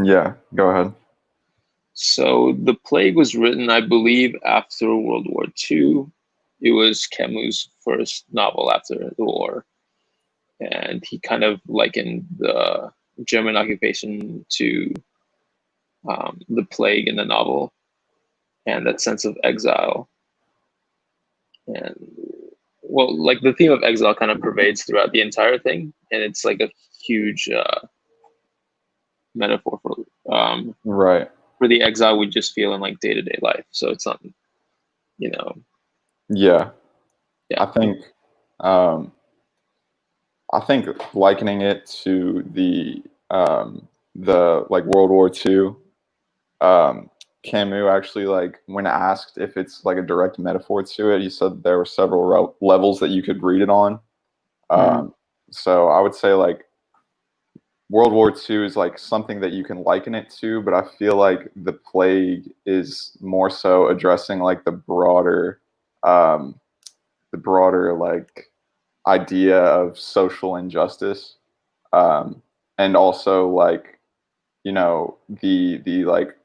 Yeah, go ahead. So the plague was written, I believe, after World War II. It was Camus' first novel after the war, and he kind of likened the German occupation to the plague in the novel and that sense of exile. And well, like the theme of exile kind of pervades throughout the entire thing, and it's like a huge metaphor Right. for the exile we just feel in like day to day life. So it's not, you know, Yeah. yeah, I think um I think likening it to the like World War II, Camus actually, like, when asked if it's like a direct metaphor to it, he said there were several levels that you could read it on. mm, Um, so I would say like World War II is like something that you can liken it to, but I feel like the plague is more so addressing like um, the broader like idea of social injustice, um, and also like the like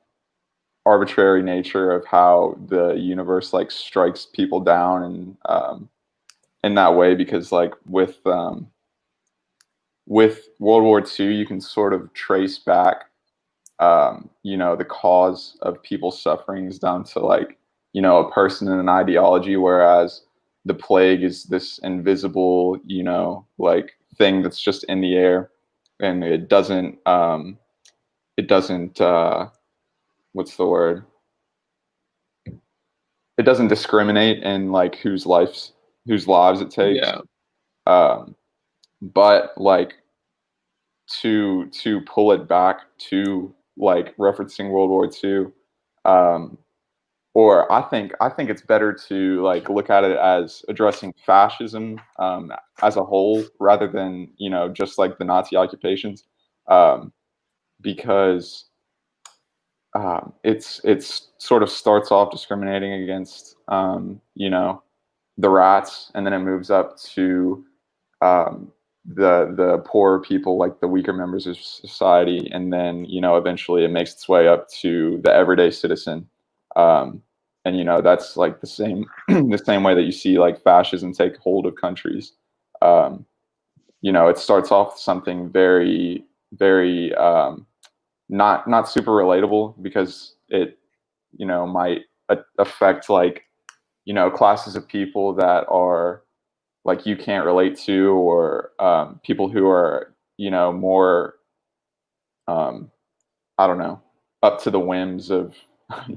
arbitrary nature of how the universe like strikes people down and in that way because like with World War II you can sort of trace back the cause of people's sufferings down to like a person and an ideology, whereas the plague is this invisible like thing that's just in the air, and it doesn't what's the word, it doesn't discriminate in like whose lives it takes. yeah, um, but like to pull it back to like referencing World War II, um, or I think it's better to like look at it as addressing fascism as a whole rather than just like the Nazi occupations, um, because it's sort of starts off discriminating against the rats, and then it moves up to um, the poorer people, like the weaker members of society, and then eventually it makes its way up to the everyday citizen. Um, and that's like the same the same way that you see like fascism take hold of countries. Um, it starts off with something very very not super relatable because it might affect like classes of people that are like you can't relate to, or people who are more um, I don't know, up to the whims of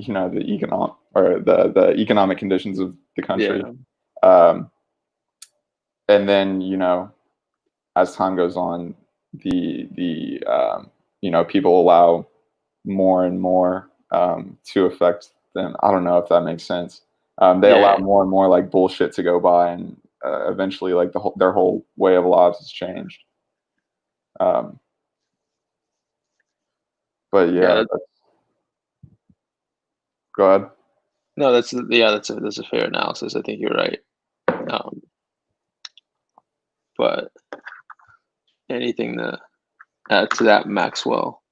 the economic conditions of the country. yeah. um, and then as time goes on, the people allow more and more to affect them. I don't know if that makes sense. They allow Yeah, more and more like bullshit to go by, and eventually, like their whole way of lives has changed. Um, but yeah. yeah, go ahead. No, that's a fair analysis. I think you're right. Um, but anything to add to that, Maxwell?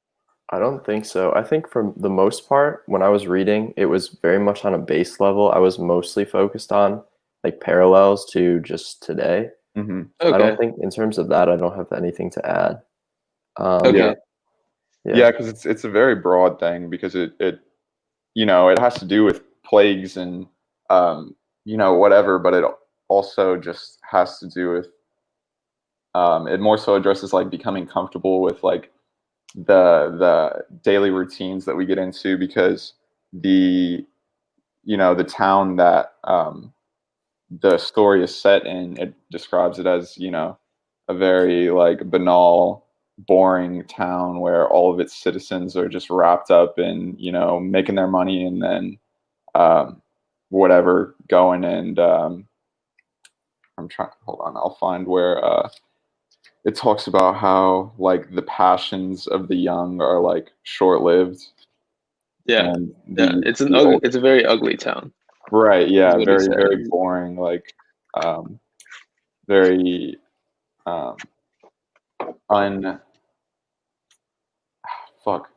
I don't think so. I think for the most part, when I was reading, it was very much on a base level. I was mostly focused on like parallels to just today. Hmm. So I don't Okay, think in terms of that, I don't have anything to add. Yeah, okay, Yeah. yeah, because it's a very broad thing because it has to do with plagues and whatever, but it also just has to do with it more so addresses like becoming comfortable with like the daily routines that we get into, because the the town that the story is set in, it describes it as a very like banal, boring town where all of its citizens are just wrapped up in making their money, and then um, whatever, going and I'm trying, hold on, I'll find where it talks about how like the passions of the young are like short-lived, yeah, and yeah. the old, It's a very ugly town, right, is yeah, what he very said. very boring, like um very um un fuck.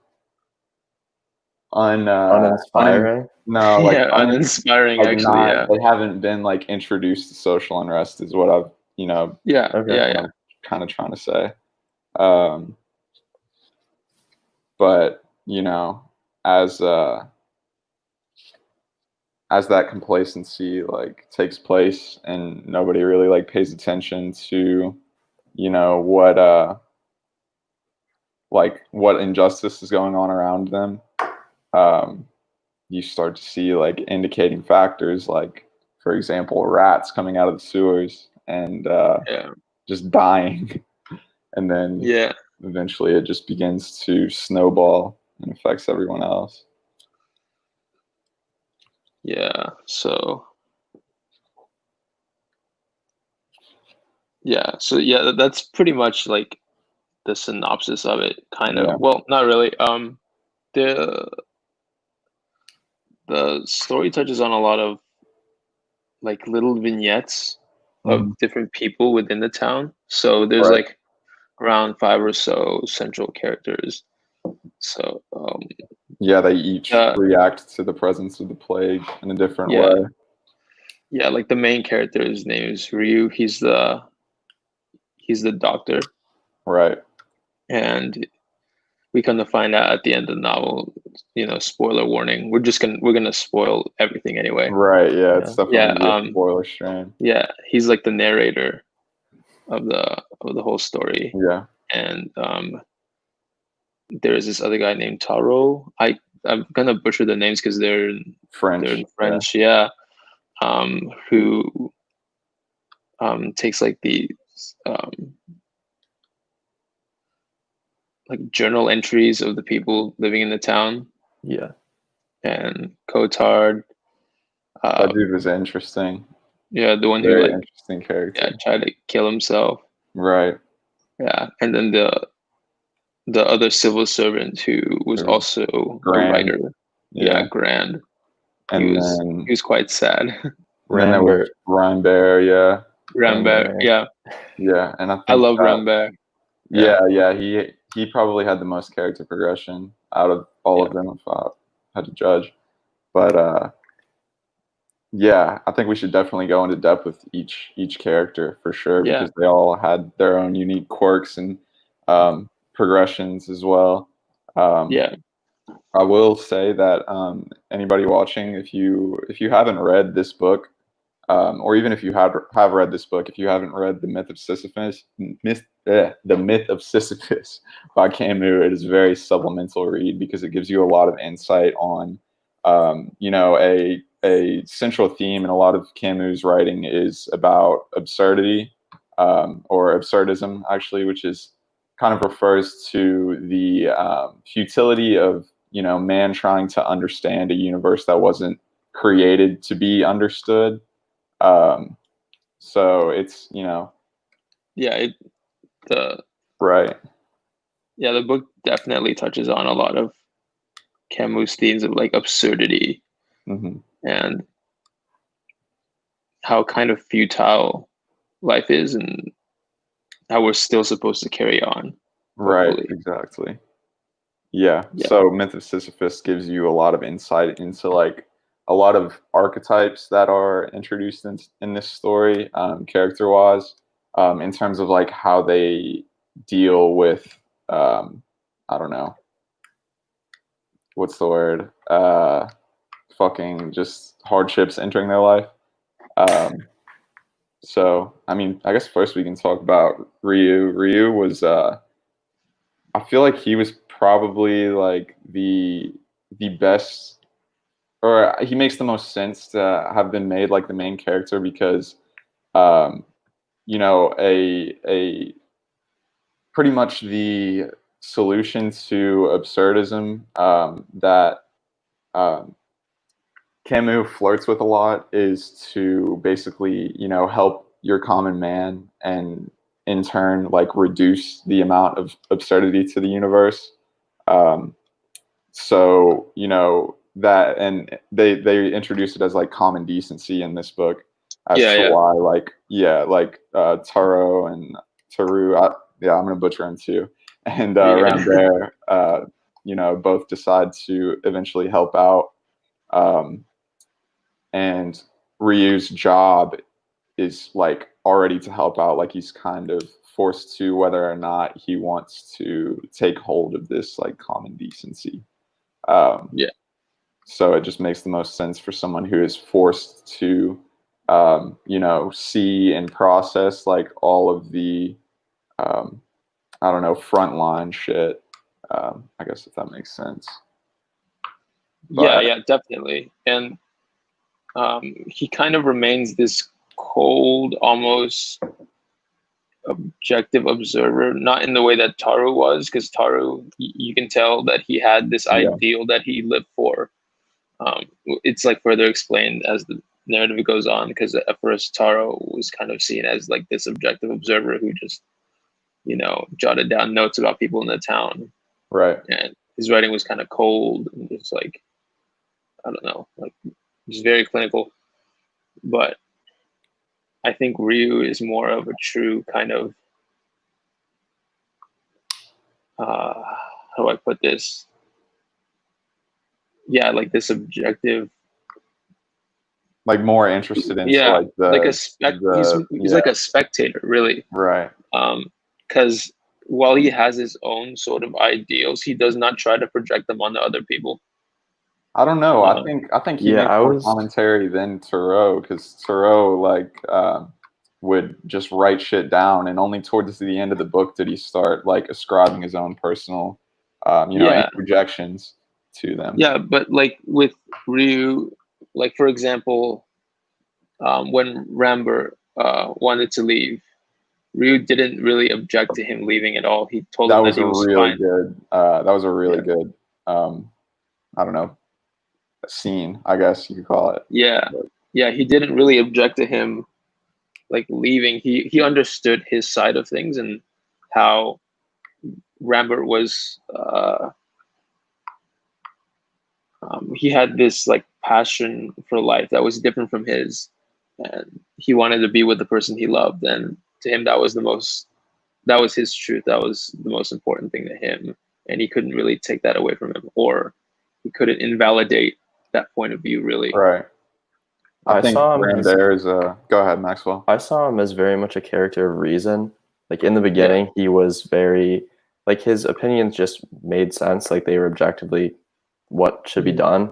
Uninspiring. no, like Yeah, uninspiring like actually. not, Yeah. they haven't been like introduced to social unrest is what I've Yeah. Okay. Yeah. kind of trying to say. But as as that complacency like takes place and nobody really like pays attention to what injustice is going on around them, you start to see like indicating factors, like for example rats coming out of the sewers and Yeah. just dying and then Yeah. eventually it just begins to snowball and affects everyone else. Yeah. So yeah. So yeah, that's pretty much like the synopsis of it, kind of. Yeah. Well, not really. The story touches on a lot of like little vignettes of Mhm. different people within the town. So there's Right. like around 5 or so central characters. So Yeah, they each uh, react to the presence of the plague in a different yeah, way. yeah, like the main character's name is Ryu. He's the doctor, Right. and we kind of find out at the end of the novel. Spoiler warning. We're gonna spoil everything anyway. Right. Yeah, it's Yeah. Yeah, definitely gonna be a spoiler stream. yeah. He's like the narrator of the whole story, Yeah. and there's this other guy named Taro. I'm gonna butcher the names because they're French. in French. Yeah. Who takes like the um, like journal entries of the people living in the town, Yeah. and Cotard. That dude was interesting. Yeah, the one who Very like interesting character. tried to kill himself. Right. Yeah, and then the other civil servant who was There was also a Grand. writer. Yeah. Yeah, Grand. He And was quite sad. then there was Rambert. Yeah. Rambert. Yeah, Yeah. And I I think love Rambert. yeah, he probably had the most character progression out of all of them if I had to judge. But yeah, I think we should definitely go into depth with each character for sure, Yeah. because they all had their own unique quirks and progressions as well. Yeah. I will say that anybody watching, if you haven't read this book, or even if you have read this book, if you haven't read The Myth of Sisyphus by Camus, it is a very supplemental read because it gives you a lot of insight on, a central theme in a lot of Camus' writing is about absurdity, or absurdism, actually, which is kind of refers to the futility of man trying to understand a universe that wasn't created to be understood. So it's Yeah. The right. Yeah, the book definitely touches on a lot of Camus themes of like absurdity Hmm. and how kind of futile life is and how we're still supposed to carry on. Right, Hopefully. exactly. Yeah. Yeah. So Myth of Sisyphus gives you a lot of insight into like a lot of archetypes that are introduced in this story, character wise, in terms of like how they deal with, I don't know, what's the word? Fucking just hardships entering their life. So, I mean, I guess first we can talk about Ryu. Ryu was, I feel like he was probably like the best, or he makes the most sense to have been made like the main character because, um, a pretty much the solution to absurdism that um, Camus flirts with a lot is to basically, help your common man and in turn, like reduce the amount of absurdity to the universe. Um, so, that, and they introduce it as like common decency in this book as to why, like, Taro and Taru, I'm going to butcher him too. And Rambert, both decide to eventually help out. And Ryu's job is like already to help out. Like he's kind of forced to, whether or not he wants to take hold of this like common decency. Yeah. So it just makes the most sense for someone who is forced to, see and process like all of the, I don't know, frontline shit. I guess if that makes sense. Yeah, But, yeah, definitely. And he kind of remains this cold, almost objective observer, not in the way that Taru was, because Taru, you can tell that he had this yeah, ideal that he lived for. It's like further explained as the narrative goes on, because at first Taro was kind of seen as like this objective observer who just, jotted down notes about people in the town, right. and his writing was kind of cold and just like, I don't know, like just very clinical. But I think Ryu is more of a true kind of, how do I put this? Yeah, like this objective. Like more interested into Yeah, like like the he's like a spectator, really. right. Because while he has his own sort of ideals, he does not try to project them onto other people. I don't know. Uh, I think he Yeah, makes more commentary than Thoreau, because Thoreau like would just write shit down, and only towards the end of the book did he start like ascribing his own personal, yeah, interjections to them. yeah, but like with Ryu, like for example, when Rambert wanted to leave, Ryu didn't really object to him leaving at all. He told That him that was he a was really fine. good. That was a really Yeah, good. I don't know, scene, I guess you could call it. yeah, But, yeah. He didn't really object to him like leaving. He understood his side of things and how Rambert was. He had this like passion for life that was different from his, and he wanted to be with the person he loved. And to him, that was the most. That was his truth. That was the most important thing to him, and he couldn't really take that away from him, or he couldn't invalidate that point of view. Really. right. I I think saw him as Rambert is a. Go ahead, Maxwell. I saw him as very much a character of reason. Like in the Yeah. beginning, he was very like his opinions just made sense. Like they were objectively what should be done.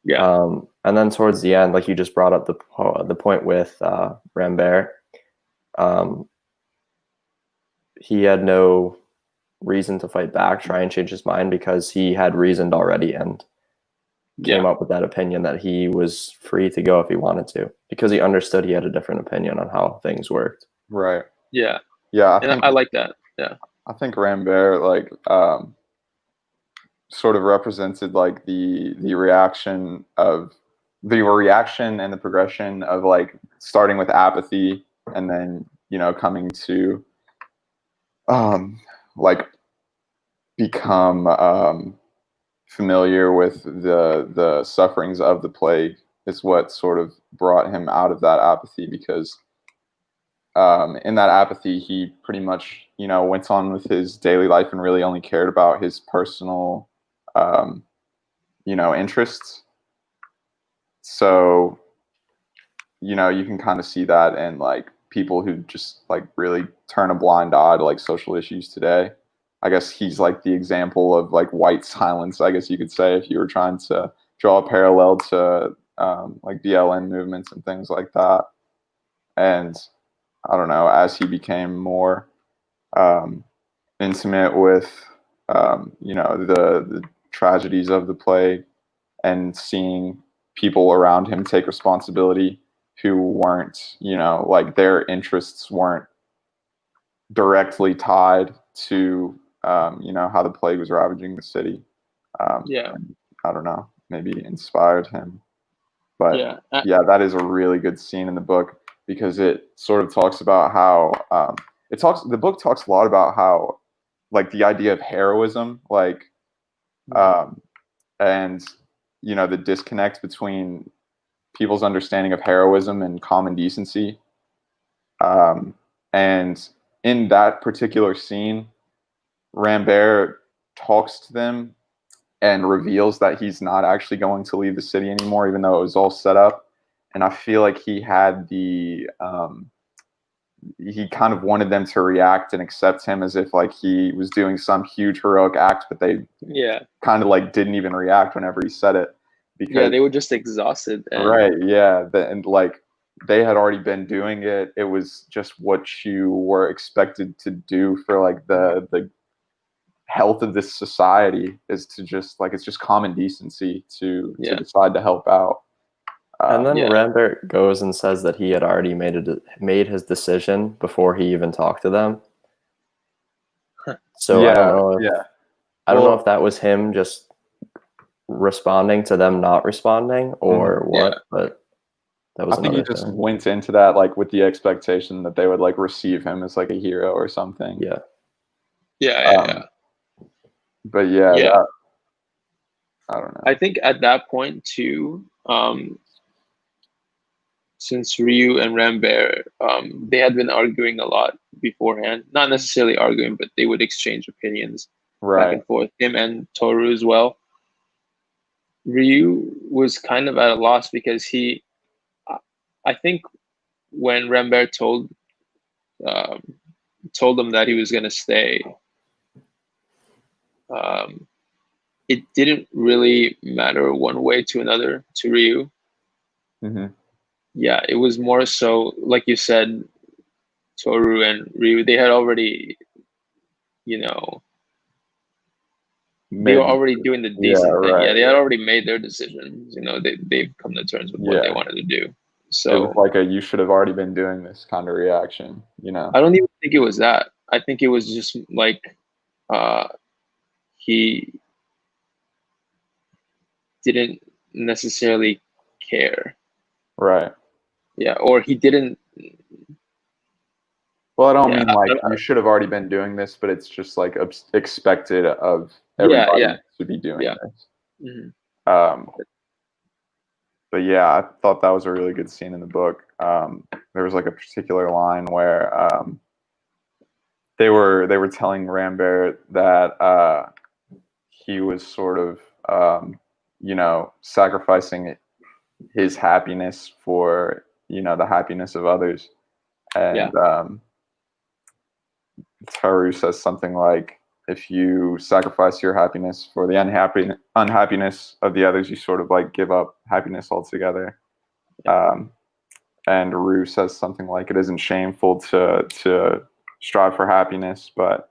Yeah. And then towards the end, like you just brought up the point with Rambert, um, he had no reason to fight back, try and change his mind because he had reasoned already and came up with that opinion that he was free to go if he wanted to, because he understood he had a different opinion on how things worked. Right. Yeah. Yeah, I like that. Yeah. I think Rambert like sort of represented like the reaction and the progression of like starting with apathy and then coming to like become familiar with the sufferings of the plague is what sort of brought him out of that apathy, because in that apathy he pretty much went on with his daily life and really only cared about his personal interests. So you can kind of see that in like people who just like really turn a blind eye to like social issues today. I guess he's like the example of like white silence, I guess you could say, if you were trying to draw a parallel to like BLM movements and things like that. And I don't know, as he became more intimate with the tragedies of the plague and seeing people around him take responsibility who weren't, like their interests weren't directly tied to, how the plague was ravaging the city. Yeah. I don't know, maybe inspired him. But Yeah. that is a really good scene in the book, because it sort of talks about how the book talks a lot about how like the idea of heroism, like and the disconnect between people's understanding of heroism and common decency. And in that particular scene, Rambert talks to them and reveals that he's not actually going to leave the city anymore, even though it was all set up. And I feel like he had he kind of wanted them to react and accept him as if like he was doing some huge heroic act, but they kind of like didn't even react whenever he said it, because they were just exhausted. And like they had already been doing it. It was just what you were expected to do for like the health of this society, is to just like, it's just common decency to decide to help out. And then Rambert goes and says that he had already made his decision before he even talked to them. So I don't know if, I don't know if that was him just responding to them not responding or what, but that was. I think he just went into that like with the expectation that they would like receive him as like a hero or something. But that, I don't know. I think at that point too, since Ryu and Rambert, they had been arguing a lot beforehand. Not necessarily arguing, but they would exchange opinions back and forth. Him and Toru as well. Ryu was kind of at a loss because I think when Rambert told them that he was going to stay, it didn't really matter one way to another to Ryu. Yeah, it was more so, like you said, Toru and Ryu, they had already, they were already doing the decent thing. They had already made their decisions. They've come to terms with what they wanted to do. So it was like you should have already been doing this kind of reaction, I don't even think it was that. I think it was just like he didn't necessarily care. Right. Yeah, or he didn't. Well, I don't mean like you should have already been doing this, but it's just like expected of everybody to be doing this. But yeah, I thought that was a really good scene in the book. There was like a particular line where they were telling Rambert that he was sort of sacrificing his happiness for the happiness of others, and Toru says something like, if you sacrifice your happiness for the unhappiness of the others, you sort of like give up happiness altogether. And Rue says something like, it isn't shameful to strive for happiness, but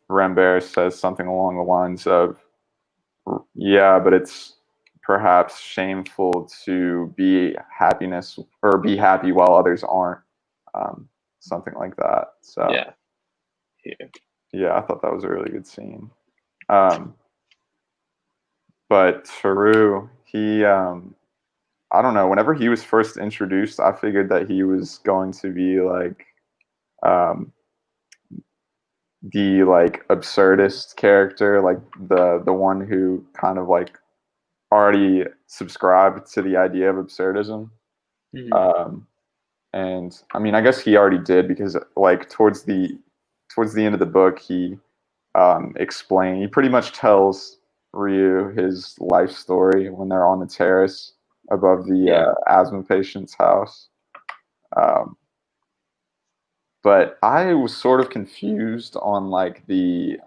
Rambert says something along the lines of, but it's perhaps shameful to be happy while others aren't. Something like that. So I thought that was a really good scene. But Toru, he I don't know, whenever he was first introduced, I figured that he was going to be like the like absurdist character, like the one who kind of like already subscribed to the idea of absurdism. And I mean, I guess he already did, because like towards the end of the book, he he pretty much tells Ryu his life story when they're on the terrace above the asthma patient's house. But I was sort of confused on like the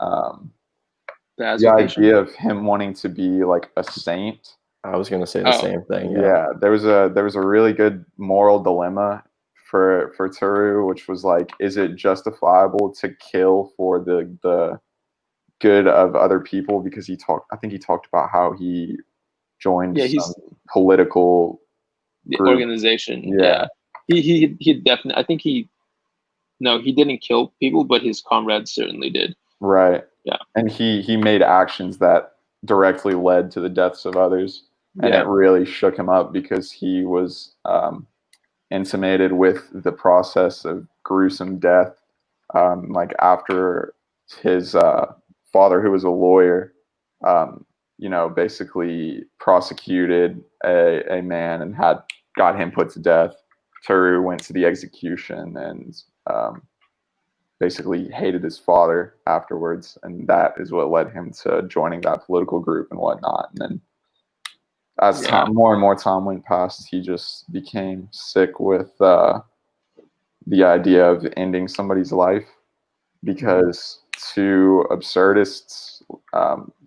idea of him wanting to be like a saint. I was going to say the same thing. There was a really good moral dilemma for Toru, which was like, is it justifiable to kill for the good of other people? Because I think he talked about how he joined some political organization. He definitely, I think he didn't kill people, but his comrades certainly did. Right. Yeah. And he made actions that directly led to the deaths of others. And it really shook him up, because he was intimated with the process of gruesome death. Like after his father, who was a lawyer, basically prosecuted a man and got him put to death. Toru went to the execution, and basically hated his father afterwards, and that is what led him to joining that political group and whatnot. And then as time, more and more time went past, he just became sick with the idea of ending somebody's life, because to absurdists,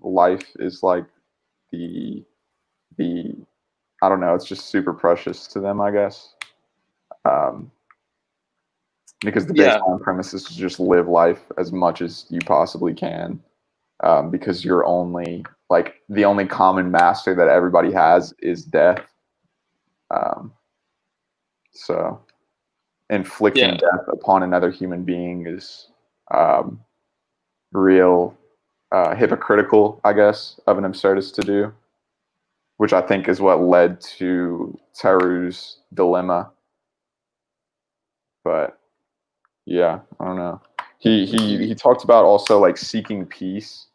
life is like the I don't know, it's just super precious to them, I guess. Because the baseline premise is to just live life as much as you possibly can, because you're only like the only common master that everybody has is death. So inflicting death upon another human being is real hypocritical, I guess, of an absurdist to do, which I think is what led to Teru's dilemma. But yeah, I don't know. He talked about also like seeking peace,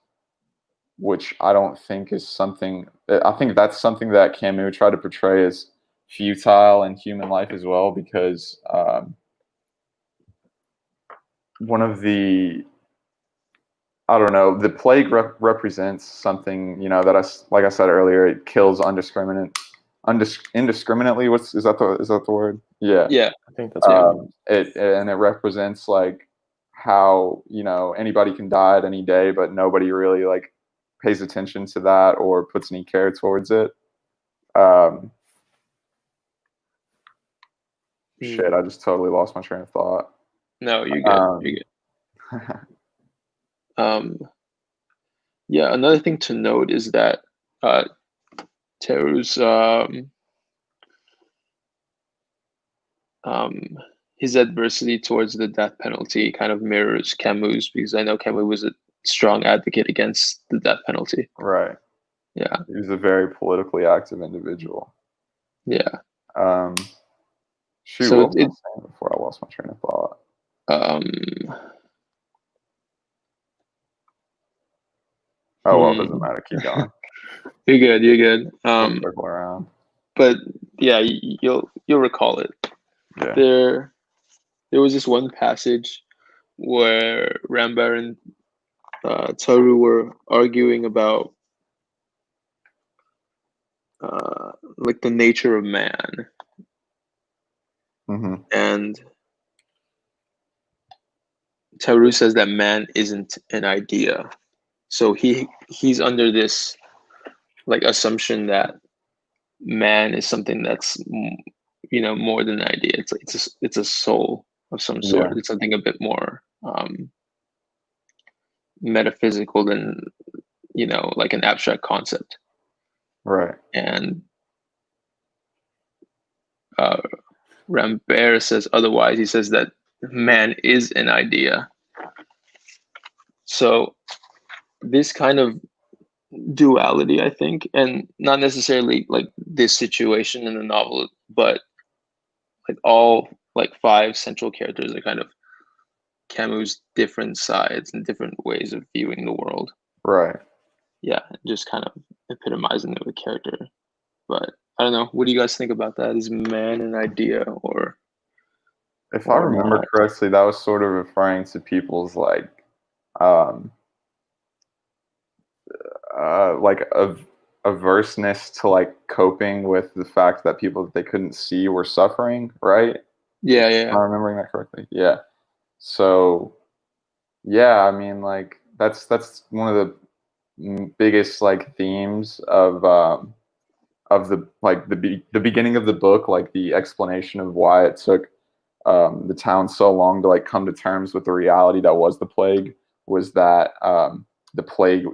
which I don't think is something. I think that's something that Camus tried to portray as futile in human life as well, because one of the, I don't know, the plague represents something, you know, that like I said earlier, it kills indiscriminately. Is that the word? Yeah. Yeah. I think that's right. It represents like how, you know, anybody can die at any day, but nobody really like pays attention to that or puts any care towards it. Shit, I just totally lost my train of thought. No, you're good. You're good. Yeah, another thing to note is that Teru's his adversity towards the death penalty kind of mirrors Camus, because I know Camus was a strong advocate against the death penalty. Right. Yeah. He was a very politically active individual. Yeah. Shoot, what was I saying before I lost my train of thought? Oh, well, it doesn't matter. Keep going. You're good. You're good. Circle around. But yeah, you'll recall it. Yeah. There was this one passage where Rambert and Taru were arguing about like the nature of man. Mm-hmm. And Taru says that man isn't an idea. So he's under this like assumption that man is something that's, you know, more than an idea. It's a soul of some sort. Yeah. It's something a bit more metaphysical than, you know, like an abstract concept. Right. And Rambert says otherwise. He says that man is an idea. So this kind of duality, I think, and not necessarily like this situation in the novel, but like all like 5 central characters are kind of Camus' different sides and different ways of viewing the world. Right. Yeah, just kind of epitomizing the character. But I don't know. What do you guys think about that? Is man an idea, or? If I remember correctly, that was sort of referring to people's like averseness to like coping with the fact that people that they couldn't see were suffering, right? Yeah. Am I remembering that correctly? Yeah. So, yeah, I mean, like that's one of the biggest like themes of the like the beginning of the book, like the explanation of why it took the town so long to like come to terms with the reality that was the plague, was that the plague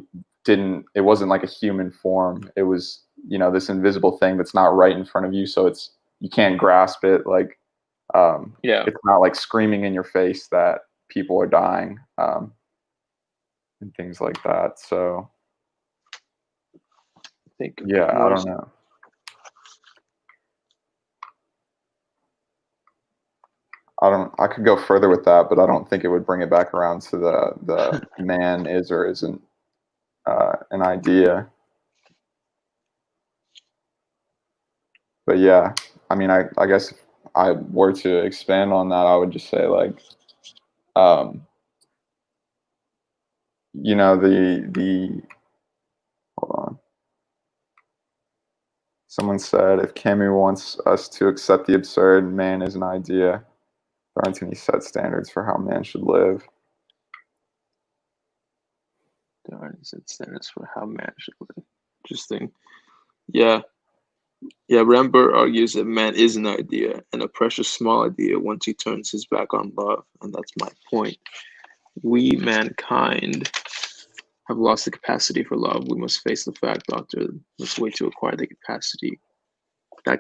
it wasn't like a human form. It was, you know, this invisible thing that's not right in front of you, so you can't grasp it. Like it's not like screaming in your face that people are dying, and things like that. So I don't know. I could go further with that, but I don't think it would bring it back around to the man is or isn't an idea. But yeah, I mean, I guess if I were to expand on that, I would just say like you know, the hold on. Someone said, if Camus wants us to accept the absurd, man is an idea. There aren't any set standards for how man should live. There aren't set standards for how man should live. Interesting. Yeah. Yeah, Rambert argues that man is an idea, and a precious small idea once he turns his back on love. And that's my point. We, mankind, have lost the capacity for love. We must face the fact, Doctor, must wait to acquire that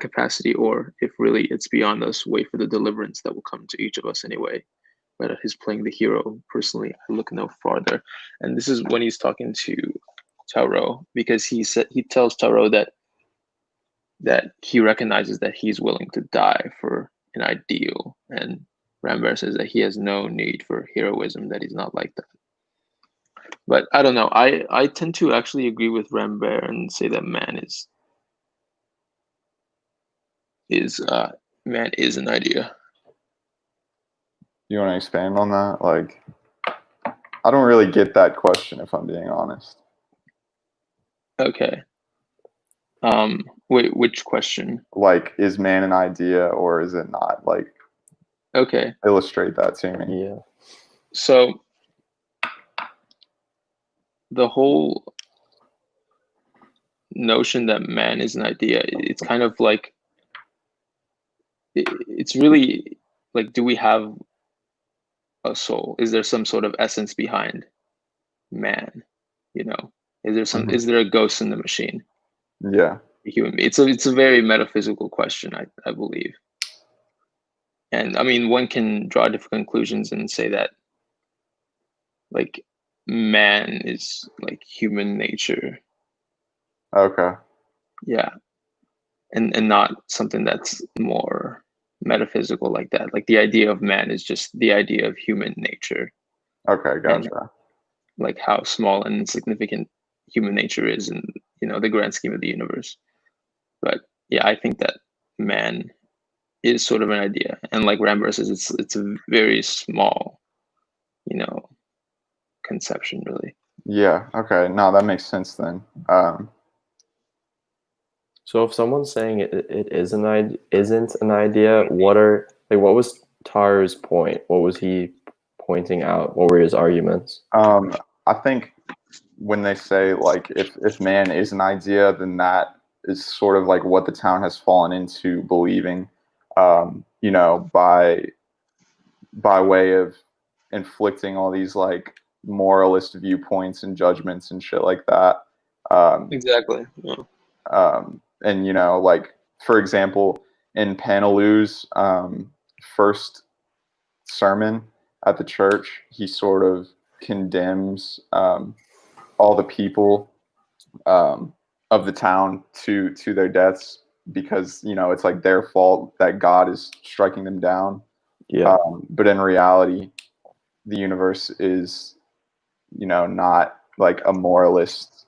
capacity, or if really it's beyond us, wait for the deliverance that will come to each of us anyway. But he's playing the hero. Personally, I look no farther. And this is when he's talking to Tarot, because he tells Tarot that he recognizes that he's willing to die for an ideal. And Rambert says that he has no need for heroism, that he's not like that. But I don't know. I tend to actually agree with Rambert and say that man is an idea. You want to expand on that? Like, I don't really get that question, if I'm being honest. Okay. Wait, which question? Like, is man an idea or is it not? Like, okay, illustrate that to me. Yeah. So the whole notion that man is an idea, it's kind of like, it's really like, do we have a soul? Is there some sort of essence behind man? You know, is there a ghost in the machine? Yeah. Human being. It's a very metaphysical question, I believe. And I mean, one can draw different conclusions and say that, like, man is like human nature. Okay. Yeah. And not something that's more metaphysical like that. Like, the idea of man is just the idea of human nature. Okay, gotcha. And, like, how small and insignificant human nature is in, you know, the grand scheme of the universe. But yeah, I think that man is sort of an idea, and like Rambert says, it's a very small, you know, conception, really. Yeah. Okay. No, that makes sense then. So if someone's saying it isn't an idea, what was Tar's point? What was he pointing out? What were his arguments? I think when they say, like, if man is an idea, then that is sort of like what the town has fallen into believing, you know, by way of inflicting all these like moralist viewpoints and judgments and shit like that. Exactly. Yeah. And you know, like, for example, in Panelou's first sermon at the church, he sort of condemns all the people of the town to their deaths because, you know, it's like their fault that God is striking them down. Yeah. But in reality, the universe is, you know, not like a moralist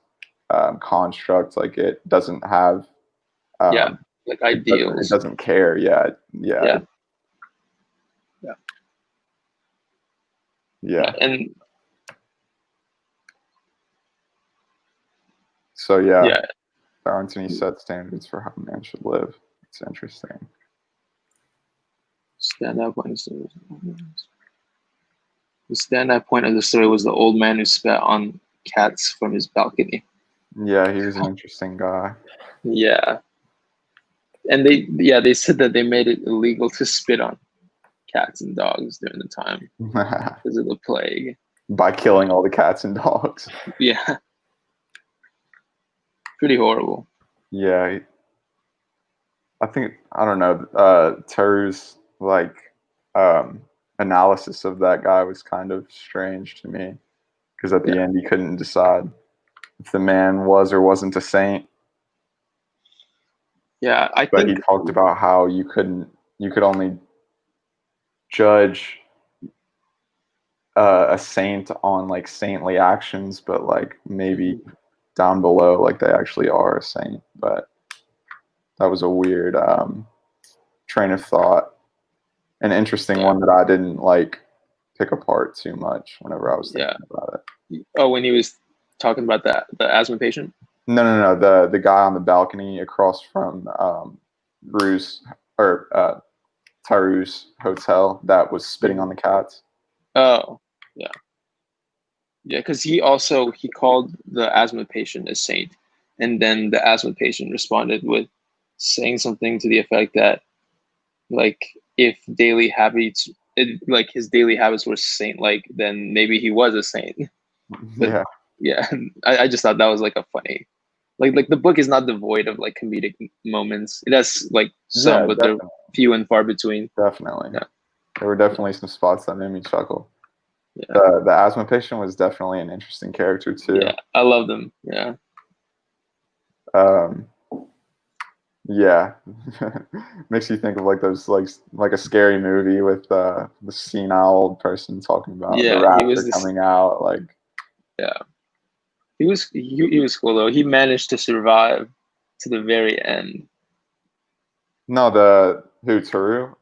construct. Like, it doesn't have like ideals. It doesn't care. Yeah. And so there aren't any set standards for how man should live. It's interesting. The standout point of the story was the old man who spat on cats from his balcony. Yeah, he was an interesting guy. Yeah. And they said that they made it illegal to spit on cats and dogs during the time because of the plague. By killing all the cats and dogs. Yeah. Pretty horrible. Yeah. I think, I don't know, Teru's like analysis of that guy was kind of strange to me, because at the end he couldn't decide if the man was or wasn't a saint. Yeah, but he talked about how you could only judge a saint on like saintly actions, but like maybe down below, like they actually are a saint. But that was a weird train of thought, an interesting one that I didn't like pick apart too much whenever I was thinking about it. Oh, when he was talking about the asthma patient. No. The guy on the balcony across from Rue's or Taru's hotel that was spitting on the cats. Oh, yeah, yeah. Because he called the asthma patient a saint, and then the asthma patient responded with saying something to the effect that, like, if daily habits, like his daily habits were saint-like, then maybe he was a saint. But Yeah. yeah, I just thought that was like a funny, like the book is not devoid of like comedic moments. It has like some, Yeah, but they're few and far between. definitely. Yeah. There were definitely some spots that made me chuckle. Yeah. The asthma patient was definitely an interesting character too. Yeah, I love them. Yeah. Yeah. Makes you think of like those like a scary movie with the senile old person talking about the Yeah, he rats was are this. coming out. Like, Yeah, he was cool though. He managed to survive to the very end. no, the who Taru?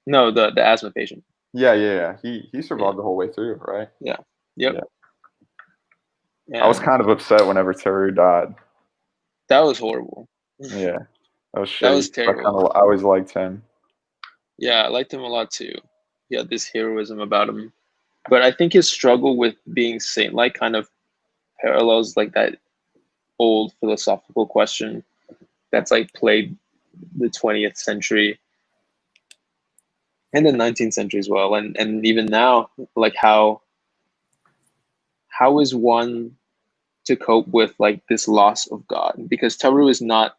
No, the asthma patient. Yeah. He Yeah. survived the whole way through, right? Yeah. Yep. I was And kind of upset whenever Taru died. that was horrible. Yeah, that was That shitty. was terrible. I always liked him. Yeah, I liked him a lot too. He had this heroism about him. But I think his struggle with being saint-like kind of parallels like that old philosophical question that's like plagued the 20th century and the 19th century as well, and even now, like how is one to cope with like this loss of God? Because Taru is not,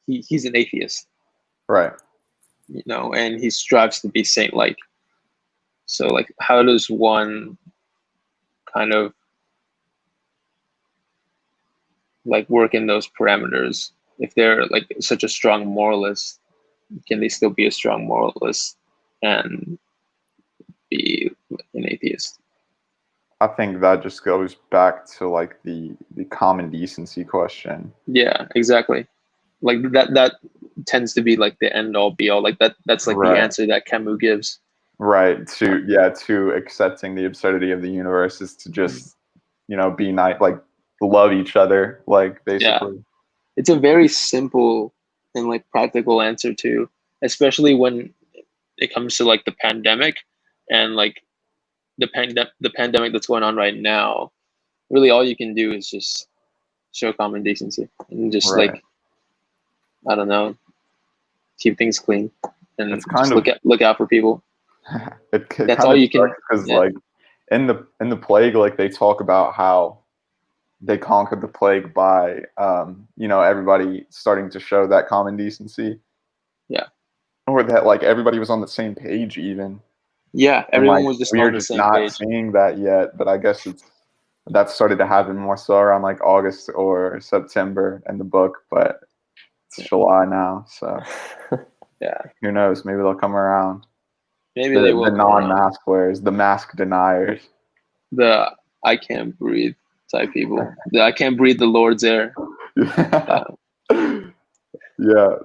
he's an atheist, Right. and he strives to be saint-like. So like, how does one kind of like work in those parameters? If they're like such a strong moralist, can they still be a strong moralist and be an atheist? I think that just goes back to like the common decency question. Yeah, exactly. Like that tends to be like the end all be all. Like that's like the Right. answer that Camus gives. Right. To accepting the absurdity of the universe is to just, be nice, like love each other, like basically. Yeah. It's a very simple and like practical answer too, especially when it comes to like the pandemic and like the pandemic that's going on right now. Really, all you can do is just show common decency and just Right. like, I don't know, keep things clean and It's kind just of look out for people. it That's kind all of you can. sucks because Yeah. like in the plague, like they talk about how they conquered the plague by everybody starting to show that common decency. Yeah. Or that like everybody was on the same page even. Yeah, And everyone like was just we are on the just same not page. seeing that yet, but I guess that started to happen more so around like August or September in the book, but it's July now, so Yeah, who knows? Maybe they'll come around. maybe they will The come around. non-mask wearers, the mask deniers. The I can't breathe type people. The I can't breathe the Lord's air. Yeah.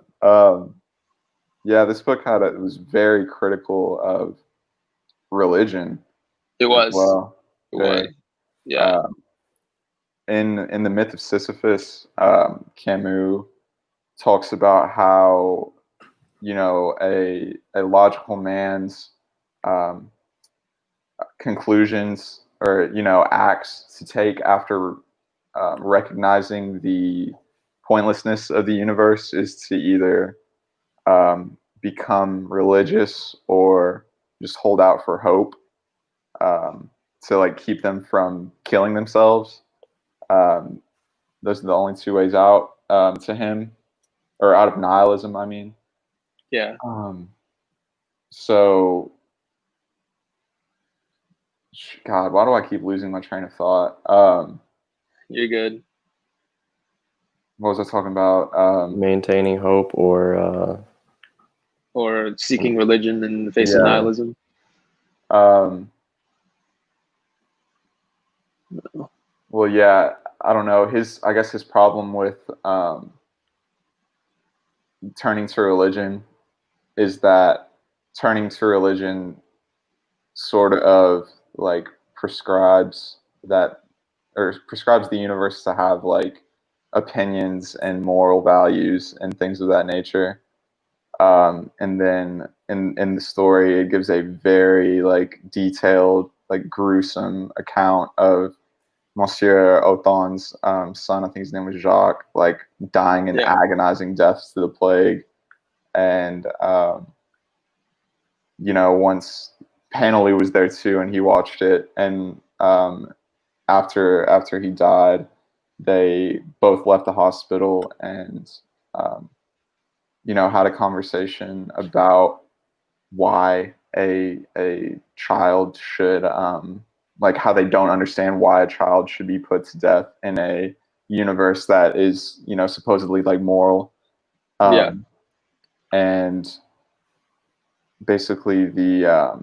Yeah, this book it was very critical of religion It as was. well. It was. Yeah. In the Myth of Sisyphus, Camus talks about how a logical man's conclusions or acts to take after recognizing the pointlessness of the universe is to either become religious or just hold out for hope, to like keep them from killing themselves. Those are the only two ways out, to him, or out of nihilism, I mean. Yeah. So, God, why do I keep losing my train of thought? You're good. What was I talking about? Maintaining hope or seeking religion in the face of Yeah. nihilism. Well, yeah, I don't know. I guess his problem with turning to religion is that turning to religion sort of like prescribes that or prescribes the universe to have like opinions and moral values and things of that nature. And then in the story, it gives a very like detailed, like gruesome account of Monsieur Othon's son. I think his name was Jacques, like dying in agonizing deaths to the plague. And once Panelu was there too, and he watched it. And after he died, they both left the hospital and had a conversation about why a child should like how they don't understand why a child should be put to death in a universe that is supposedly like moral. And basically the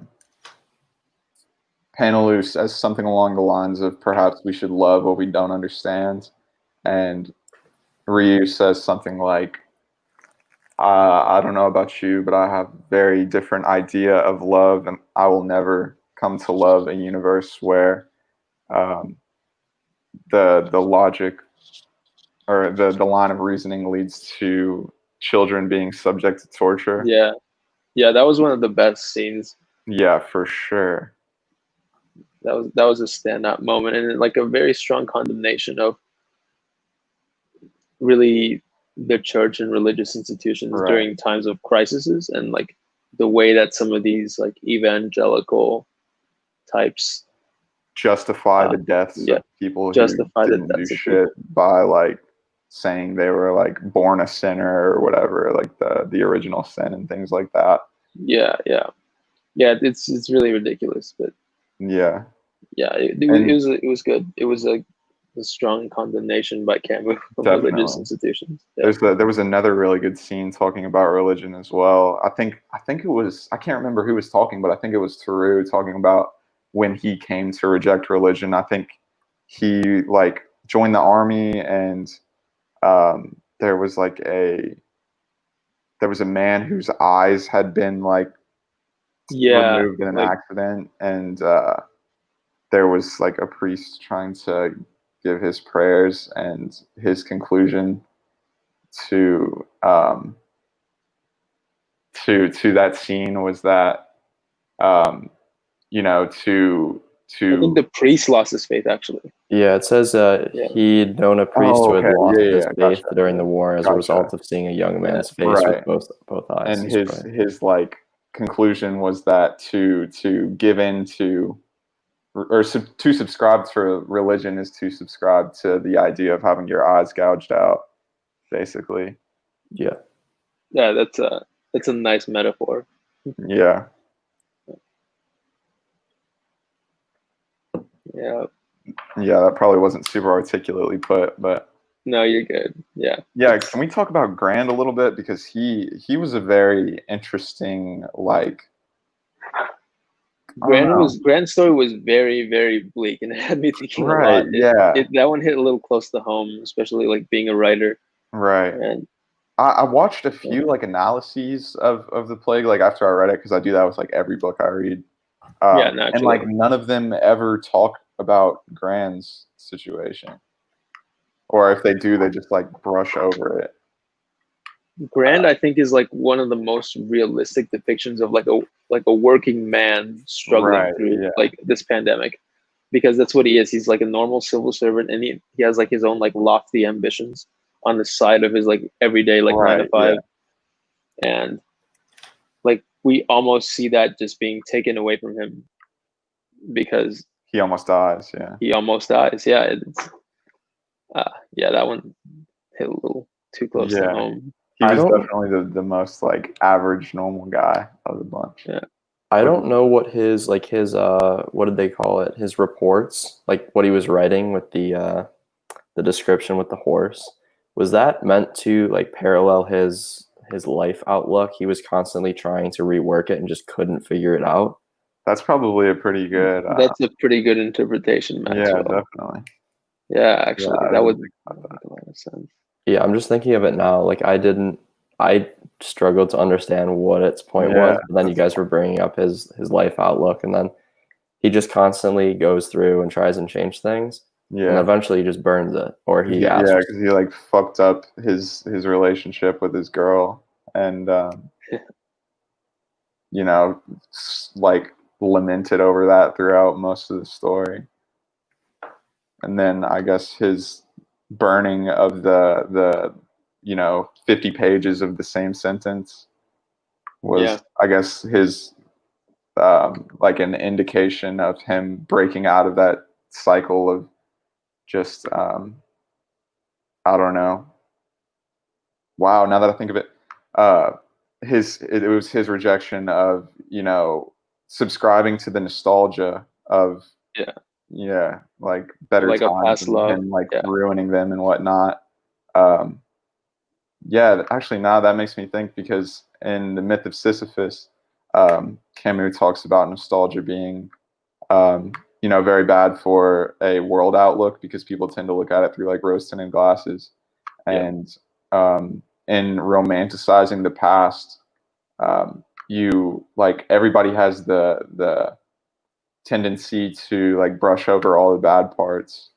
Panelu says something along the lines of perhaps we should love what we don't understand, and Ryu says something like, I don't know about you, but I have a very different idea of love, and I will never come to love a universe where the logic or the line of reasoning leads to children being subject to torture. Yeah, that was one of the best scenes. Yeah, for sure. That was a standout moment, and like a very strong condemnation of really the church and religious institutions during times of crises, and like the way that some of these like evangelical types justify the deaths of people who didn't do shit by like saying they were like born a sinner or whatever, like the original sin and things like that. Yeah, it's really ridiculous, but it was good. It was a strong condemnation by Camus of religious institutions. There was another really good scene talking about religion as well. I think it was, I can't remember who was talking, but I think it was Theroux talking about when he came to reject religion. I think he like joined the army, and there was a man whose eyes had been like removed in an accident, and there was like a priest trying to give his prayers, and his conclusion to that scene was that I think the priest lost his faith, actually. Yeah, it says he'd known a priest who had lost his faith during the war as a result of seeing a young man's face with both eyes. And his like conclusion was that to give in to or to subscribe to religion is to subscribe to the idea of having your eyes gouged out, basically. Yeah, that's a nice metaphor. Yeah. That probably wasn't super articulately put, but no, you're good. Can we talk about Grand a little bit, because he was a very interesting like Grand's story was very, very bleak, and it had me thinking a lot. That one hit a little close to home, especially like being a writer. Right. And I watched a few like analyses of the plague, like after I read it, because I do that with like every book I read. And like none of them ever talk about Grand's situation, or if they do, they just like brush over it. Grand, I think, is like one of the most realistic depictions of like a working man struggling through like this pandemic, because that's what he is. He's like a normal civil servant, and he has like his own like lofty ambitions on the side of his like everyday like 9 to 5, and like we almost see that just being taken away from him because he almost dies. That one hit a little too close to home. He was definitely the most like average normal guy of the bunch. Yeah. I don't know what his what did they call it? His reports, like what he was writing with the description with the horse. Was that meant to like parallel his life outlook? He was constantly trying to rework it and just couldn't figure it out. That's probably a pretty good. That's a pretty good interpretation, Maxwell. Yeah, definitely. Yeah, actually, that would make a lot of sense. Yeah, I'm just thinking of it now. Like I struggled to understand what its point was. But then you guys were bringing up his life outlook, and then he just constantly goes through and tries and change things, and Yeah. eventually he just burns it, or he Yeah, asks. because he like fucked up his relationship with his girl, and you know, like lamented over that throughout most of the story. And then I guess his burning of the 50 pages of the same sentence was, I guess, his like an indication of him breaking out of that cycle of just I don't know. Wow, now that I think of it, it was his rejection of subscribing to the nostalgia of like better Like a times past and love. him like Yeah. ruining them and whatnot. Um, yeah, actually, now that makes me think, because in the myth of Sisyphus, Camus talks about nostalgia being very bad for a world outlook, because people tend to look at it through like rose-tinted glasses, and in romanticizing the past, you like everybody has the tendency to like brush over all the bad parts,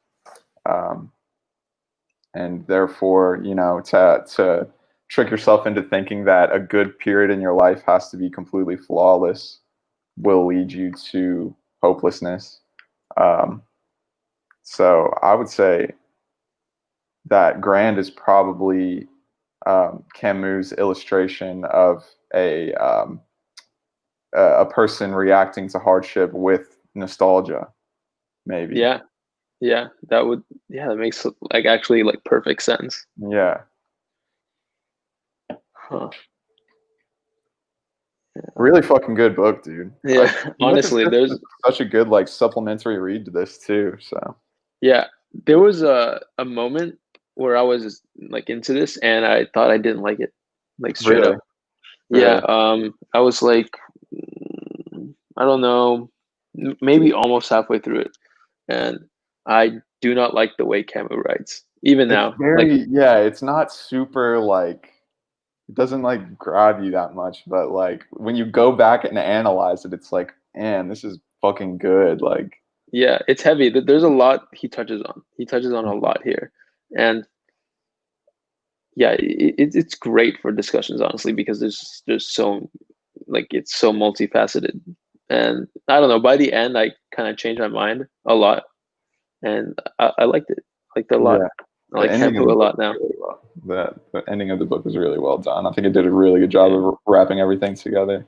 and therefore to trick yourself into thinking that a good period in your life has to be completely flawless will lead you to hopelessness. So I would say that Grand is probably Camus' illustration of a person reacting to hardship with nostalgia, maybe. Yeah. That makes like actually like perfect sense. Yeah. Huh. Really fucking good book, dude. Yeah, honestly, Myth of Sisyphus there's is such a good like supplementary read to this too. So there was a moment where I was like into this and I thought I didn't like it, like straight really, up. Yeah, really, I was like, I don't know, maybe almost halfway through it, and I do not like the way Camus writes, even it's now. Like, very It's not super like, it doesn't like grab you that much, but like when you go back and analyze it, it's like, man, this is fucking good. Like, yeah, it's heavy. There's a lot he touches on. He touches on a lot here, and yeah, it's great for discussions, honestly, because there's so like it's so multifaceted, and I don't know. By the end, I kind of changed my mind a lot, and I liked it. Liked it a lot. yeah, I the like ending of Camus the a book lot was now. really well. The ending of the book was really well done. I think it did a really good job Yeah, of wrapping everything together.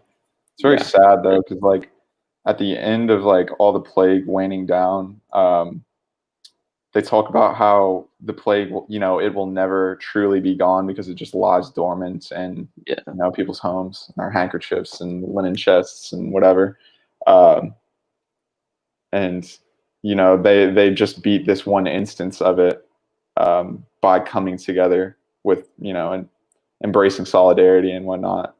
It's very yeah, sad though, because like at the end of like all the plague waning down, they talk about how the plague, it will never truly be gone, because it just lies dormant in yeah, people's homes, and their handkerchiefs and linen chests and whatever. Um, and they just beat this one instance of it by coming together with and embracing solidarity and whatnot.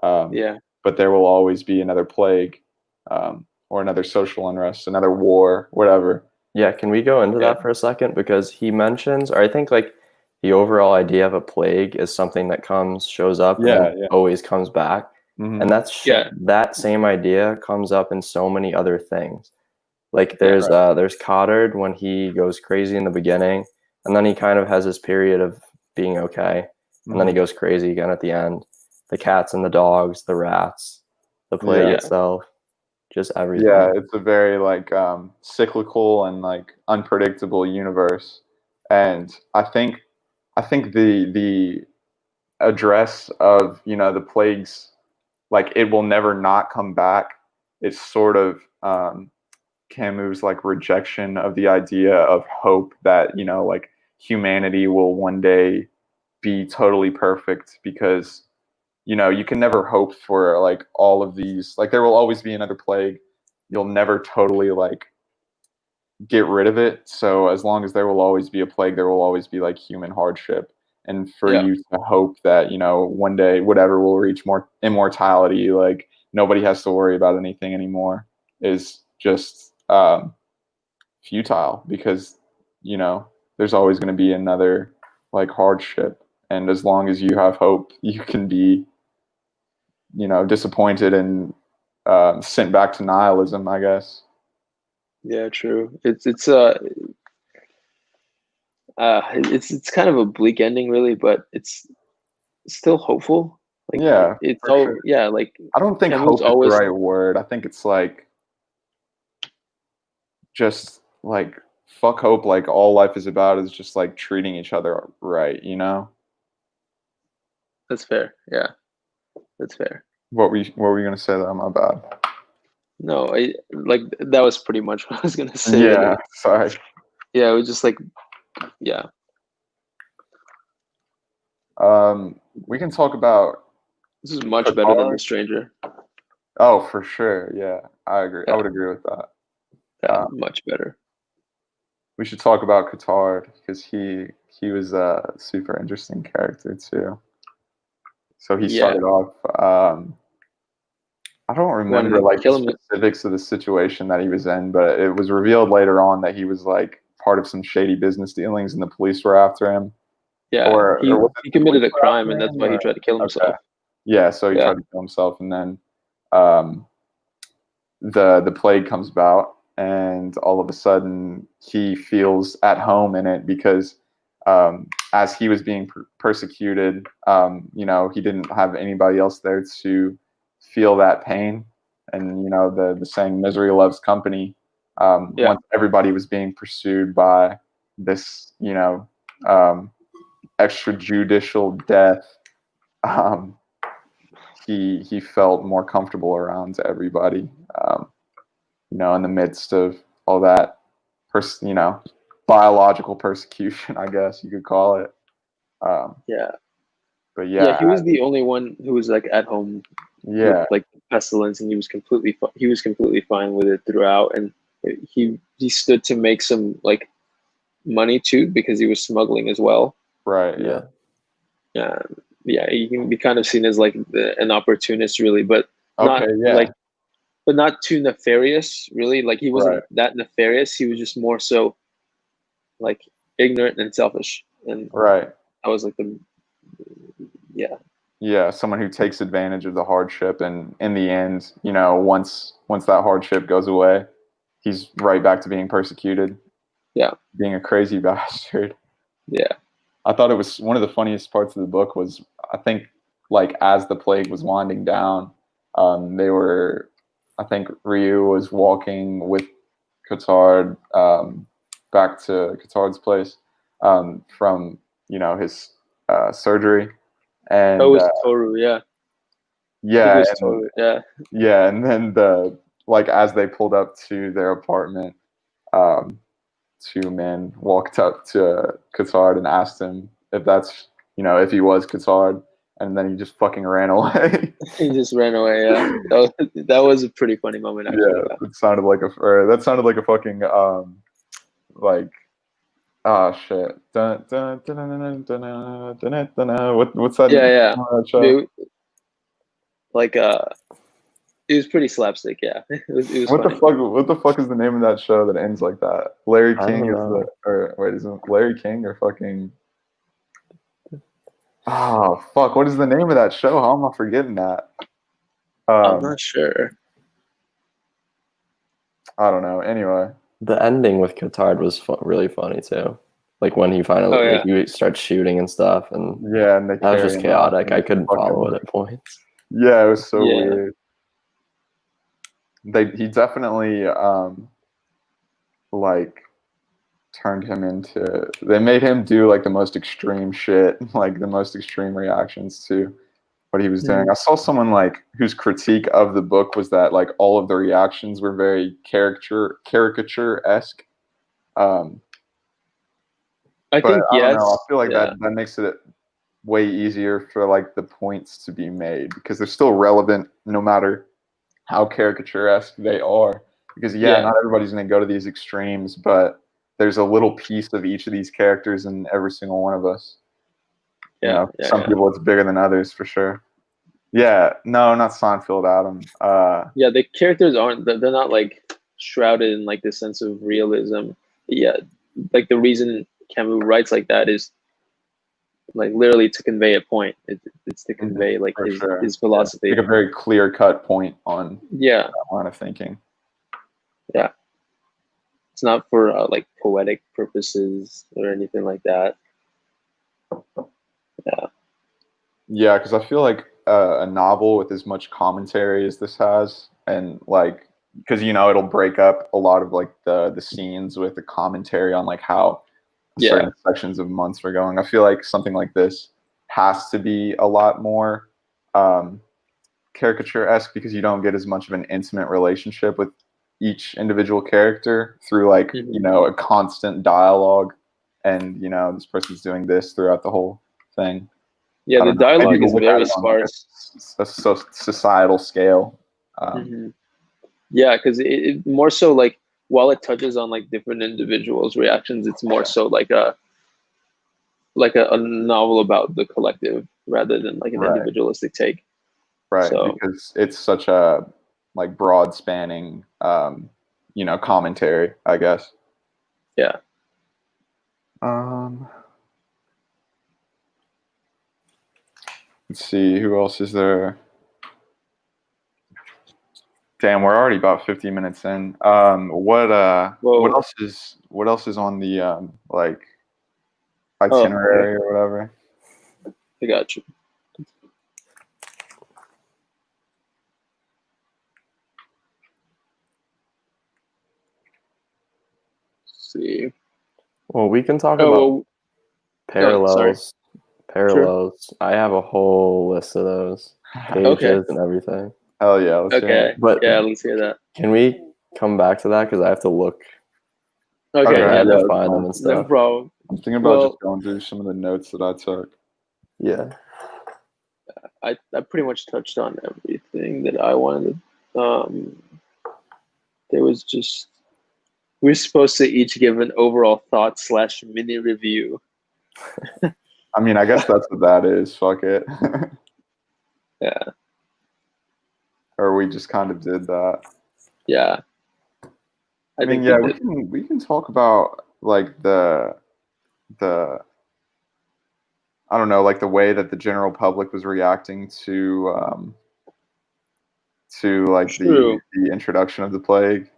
Um, yeah, but there will always be another plague, or another social unrest, another war, whatever. Yeah, can we go into yeah, that for a second? Because he mentions, or I think like the overall idea of a plague is something that shows up, and then Yeah. always comes back. Mm-hmm. And yeah, that same idea comes up in so many other things. Like yeah, there's Cottard when he goes crazy in the beginning, and then he kind of has this period of being okay, and then he goes crazy again at the end. The cats and the dogs, the rats, the plague Yeah. itself, just everything. Yeah, it's a very like cyclical and like unpredictable universe. And I think the address of the plagues, like it will never not come back, it's sort of Camus' like rejection of the idea of hope that like humanity will one day be totally perfect, because you can never hope for like all of these, like there will always be another plague, you'll never totally like get rid of it. So as long as there will always be a plague, there will always be like human hardship. And for yeah, you to hope that, one day whatever will reach more immortality, like nobody has to worry about anything anymore, is just futile, because, there's always going to be another like hardship. And as long as you have hope, you can be, disappointed and sent back to nihilism, I guess. Yeah, true. It's kind of a bleak ending, really, but it's still hopeful. Like Yeah, it's for all sure. yeah, like I don't think Camus hope is the always right word. I think it's like just like fuck hope. Like all life is about is just like treating each other right. You know. that's fair. Yeah, that's fair. What were you gonna say? That my bad. No, I like that was pretty much what I was gonna say. Yeah, sorry. Yeah, it was just like yeah. We can talk about This is much better than Qatar. The Stranger. Oh, for sure. Yeah, I agree. I Yeah, would agree with that. yeah, Um, much better. we should talk about Qatar because he was a super interesting character too. So he Yeah, started off. I don't wanted remember to like the kill him. specifics of the situation that he was in, but it was revealed later on that he was like part of some shady business dealings, and the police were after him. Yeah, Or was it he the police committed a were crime, after and that's him? why he Or tried to kill okay, himself. yeah. So he Yeah, tried to kill himself, and then um, the plague comes about, and all of a sudden he feels at home in it because as he was being persecuted, he didn't have anybody else there to feel that pain, and the saying "misery loves company." yeah, Once everybody was being pursued by this, um, extrajudicial death, um, he felt more comfortable around everybody. In the midst of all that, biological persecution, I guess you could call it. Um, yeah, but yeah. yeah, He was the only one who was like at home with yeah, like pestilence, and he was completely fine with it throughout, and he stood to make some like money too because he was smuggling as well. right, yeah, Yeah. Yeah, yeah. He can be kind of seen as like an opportunist, really, but okay, not yeah, like but not too nefarious, really. Like he right, wasn't that nefarious. He was just more so like ignorant and selfish, and right, I was like the yeah, yeah. Someone who takes advantage of the hardship, and in the end, once that hardship goes away, he's right back to being persecuted, yeah, being a crazy bastard. yeah. I thought it was one of the funniest parts of the book was I think like as the plague was winding down, I think Ryu was walking with Cotard back to Cotard's place from his surgery, Oh, it and was Toru. Yeah, I think it yeah, was and Toru. Yeah, yeah, and then the like as they pulled up to their apartment, um, two men walked up to Cotard and asked him if he was Cotard, and then he just fucking ran away. he just ran away. Yeah, that was a pretty funny moment actually. Yeah, Yeah, that sounded like a fucking like oh shit. Dun, dun, dun, dun, dun, dun, dun, dun, dun, dun. What's that yeah, name yeah. of that show? It, like it was pretty slapstick. Yeah, it was funny. What the fuck is the name of that show that ends like that? Larry I King don't is the know. or wait, is it Larry King or fucking oh fuck, what is the name of that show? How am I forgetting that? I'm Um, not sure. I don't know. Anyway, The ending with Cotard was really funny too. Like when he finally Oh like yeah, he starts shooting and stuff, and yeah, and they that was carry just him off chaotic. and I couldn't follow fucking it at points. yeah, it was so yeah, weird. He definitely like turned him into. They made him do like the most extreme shit, like the most extreme reactions to what he was doing. Mhm. I saw someone like whose critique of the book was that like all of the reactions were very caricature esque. Um, I but think I don't know. I yes. feel like Yeah, that makes it way easier for like the points to be made because they're still relevant no matter how caricature-esque they are. Because yeah, yeah, not everybody's going to go to these extremes, but there's a little piece of each of these characters in every single one of us. yeah, yeah, Some yeah. people it's bigger than others for sure. Yeah, no, not Seinfeld, Adam. Yeah, the characters aren't they're not like shrouded in like this sense of realism. Yeah, like the reason Camus writes like that is like literally to convey a point. It's to mhm, convey like for his sure. his Yeah, like philosophy. a very clear-cut point on Yeah, that line of thinking. yeah. It's not for like poetic purposes or anything like that. Yeah. Yeah, because I feel like a novel with as much commentary as this has, and like, because it'll break up a lot of like the scenes with the commentary on like how Yeah. certain sections of months were going. I feel like something like this has to be a lot more caricature-esque because you don't get as much of an intimate relationship with each individual character through like a constant dialogue, and this person's doing this throughout the whole thing. Yeah, the dialogue is very sparse. A societal scale. Yeah, because it more so like while it touches on like different individuals' reactions, it's more so like a novel about the collective rather than like an individualistic take. Right, so, because it's such a like broad spanning commentary, I guess. Yeah. Let's see, who else is there? Damn, we're already about 50 minutes in. What else is on the like itinerary or whatever? I got you. Let's see. Well, we can talk about parallels. Parallels. Sure. I have a whole list of those pages and everything. Hell yeah! Let's hear it. But yeah, let's hear that. Can we come back to that because I have to look? Okay, I have to find them and stuff. No problem. I'm thinking about just going through some of the notes that I took. Yeah. I pretty much touched on everything that I wanted. There was just we're supposed to each give an overall thought / mini review. I mean, I guess that's what that is. Fuck it. Yeah. Or we just kind of did that. Yeah. I mean, yeah, we can talk about like the I don't know, like the way that the general public was reacting to like the introduction of the plague,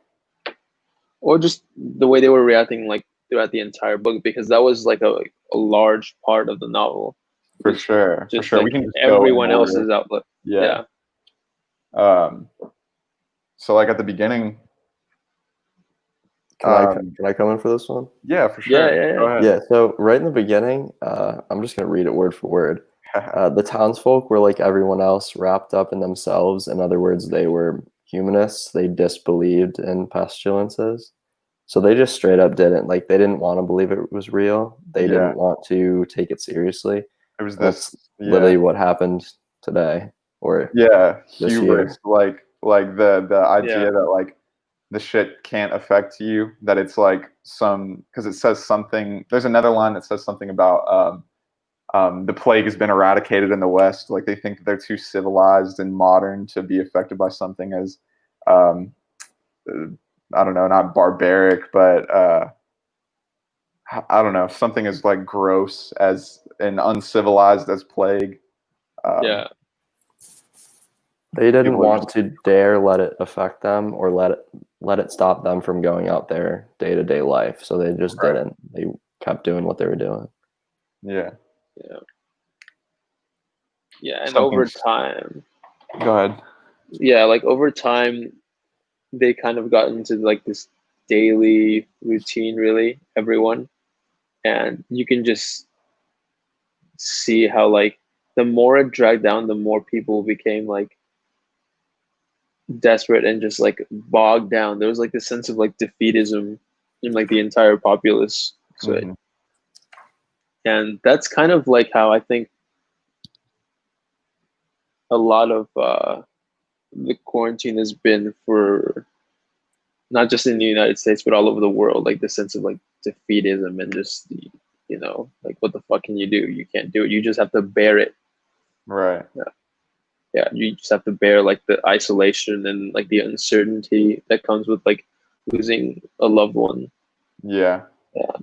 or just the way they were reacting like throughout the entire book, because that was like a large part of the novel. For sure. Just like we can just everyone else's outlook. Yeah. So like at the beginning, can I come in for this one? Yeah, for sure. Yeah. Go ahead. Yeah. So right in the beginning, I'm just gonna read it word for word. The townsfolk were like everyone else, wrapped up in themselves. In other words, they were humanists. They disbelieved in pestilences. So they just straight up didn't. Like, they didn't want to believe it was real. They didn't want to take it seriously. It was That's literally what happened today. Or hubris, like the idea that like the shit can't affect you, that it's like because it says something. There's another line that says something about the plague has been eradicated in the West. Like, they think that they're too civilized and modern to be affected by something as I don't know, not barbaric, but I don't know, something as like gross as and uncivilized as plague. They didn't want to dare let it affect them or let it stop them from going out their day-to-day life. So they just didn't. They kept doing what they were doing. Yeah. And over time, go ahead. Yeah, like over time, they kind of got into like this daily routine, really, everyone. And you can just see how like the more it dragged down, the more people became like desperate and just like bogged down. There was like this sense of like defeatism in like the entire populace. And that's kind of like how I think a lot of the quarantine has been for not just in the United States, but all over the world, like the sense of like defeatism and just, like, what the fuck can you do? You can't do it. You just have to bear it. Right. Yeah. You just have to bear like the isolation and like the uncertainty that comes with like losing a loved one. Yeah.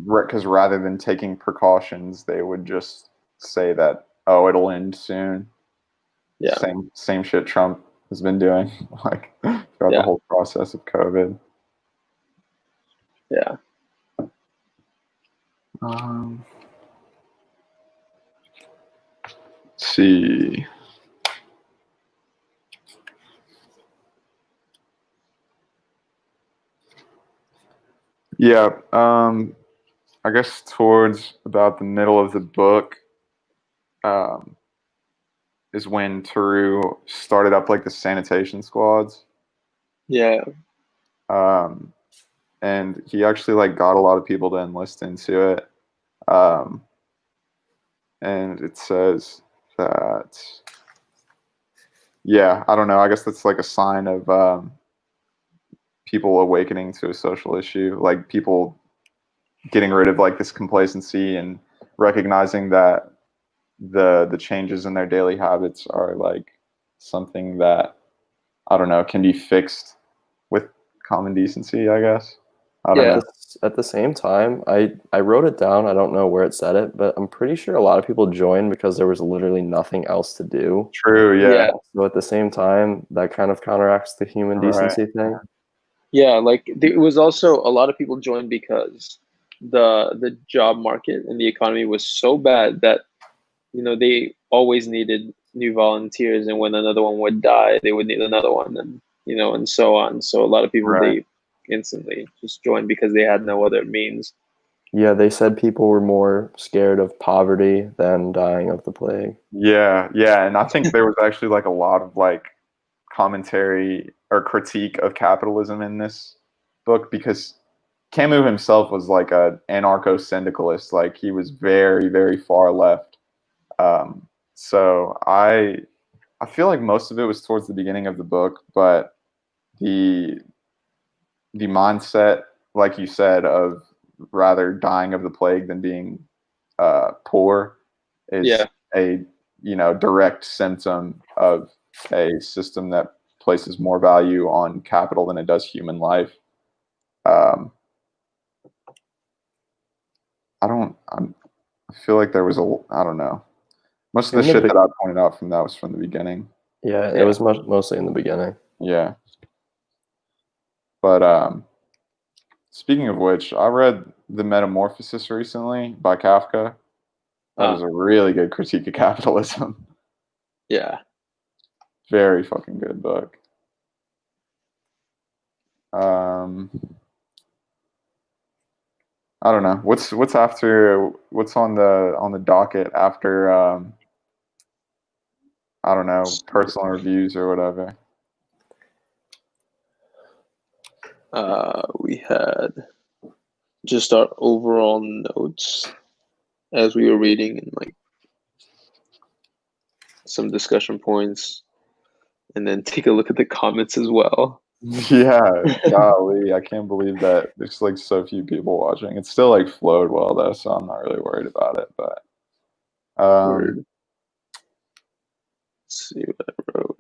Because rather than taking precautions, they would just say that, oh, it'll end soon. Yeah. Same shit Trump has been doing like throughout the whole process of COVID. Yeah. Let's see. Yeah, I guess towards about the middle of the book is when Taru started up like the sanitation squads. Yeah. And he actually like got a lot of people to enlist into it. And it says that, yeah, I don't know. I guess that's like a sign of people awakening to a social issue, like people getting rid of like this complacency and recognizing that the changes in their daily habits are like something that, I don't know, can be fixed with common decency, I guess. I don't Yeah. know. At the same time, I wrote it down. I don't know where it said it, but I'm pretty sure a lot of people joined because there was literally nothing else to do. True, yeah. So at the same time, that kind of counteracts the human Right. decency thing. Yeah, like it was also a lot of people joined because the job market and the economy was so bad that they always needed new volunteers, and when another one would die, they would need another one, and and so on. So a lot of people Right. they instantly just joined because they had no other means. Yeah, they said people were more scared of poverty than dying of the plague. Yeah, yeah, and I think there was actually like a lot of like commentary or critique of capitalism in this book because Camus himself was like a anarcho-syndicalist. Like he was very, very far left. So I feel like most of it was towards the beginning of the book, but the the mindset, like you said, of rather dying of the plague than being poor is Yeah. a direct symptom of a system that places more value on capital than it does human life. I feel like there was I don't know. Most of the In the shit be- that I pointed out from that was from the beginning. yeah, it Yeah. was mostly in the beginning. Yeah. But speaking of which, I read The Metamorphosis recently by Kafka. That is a really good critique of capitalism. Yeah. Very fucking good book. I don't know. What's on the docket after I don't know, personal reviews or whatever. We had just our overall notes as we were reading, and like some discussion points, and then take a look at the comments as well. Yeah, golly, I can't believe that there's like so few people watching. It's still like flowed well though, so I'm not really worried about it. But Word. Let's see what I wrote.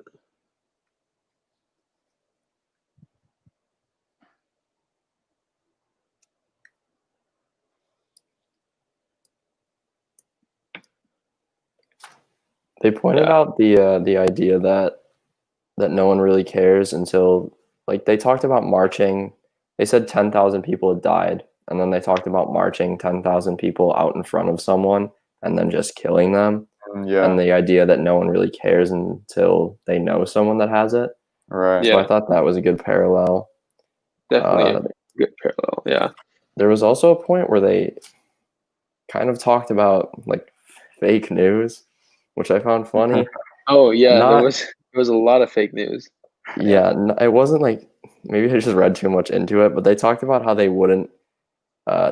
They pointed out the idea that no one really cares until, like, they talked about marching. They said 10,000 people had died, and then they talked about marching 10,000 people out in front of someone and then just killing them. yeah, And the idea that no one really cares until they know someone that has it. right. So I thought that was a good parallel. Definitely a good parallel. Yeah. There was also a point where they kind of talked about like fake news, which I found funny. Oh yeah, there was a lot of fake news. Yeah, it wasn't like, maybe I just read too much into it, but they talked about how they wouldn't.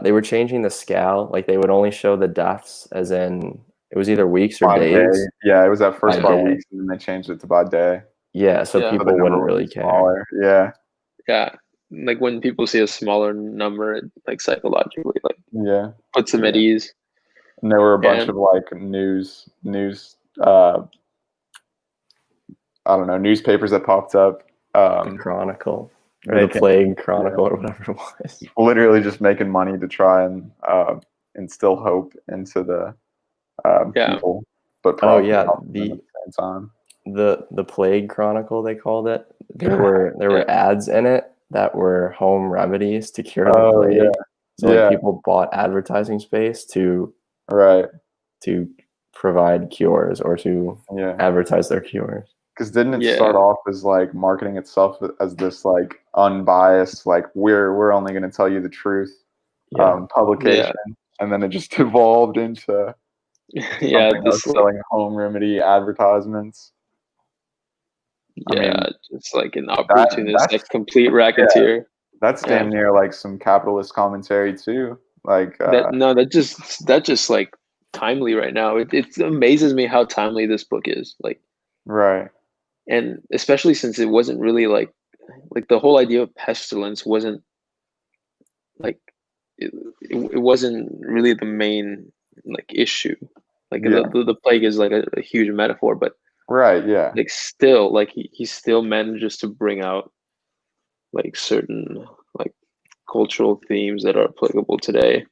They were changing the scale, like they would only show the deaths as in it was either weeks or By days. day. Yeah, it was at first by day. weeks, and then they changed it to by day. Yeah, so Yeah. people wouldn't really care. Smaller. Yeah. Yeah. Like when people see a smaller number, it like psychologically like Yeah. puts them at ease. And there were a bunch of like news I don't know, newspapers that popped up. The Chronicle, or the Plague Chronicle, or whatever it was. Literally just making money to try and instill hope into the people, but probably at the same time. The Plague Chronicle, they called it. There were ads in it that were home remedies to cure the Oh plague. yeah, So like yeah, people bought advertising space to right, provide cures or to yeah. advertise their cures. Because didn't it Yeah. start off as like marketing itself as this like unbiased, like we're only going to tell you the truth Yeah. publication, and then it just evolved into Yeah, something this of selling home remedy advertisements. I mean, just like an that opportunist, that's like complete racketeer. that's Yeah. damn near like some capitalist commentary too. Like That just like timely right now. It amazes me how timely this book is. Like, right, and especially since it wasn't really like the whole idea of pestilence wasn't like it wasn't really the main like issue. Like yeah, the plague is like a huge metaphor, but right, yeah, like still like he still manages to bring out like certain like cultural themes that are applicable today.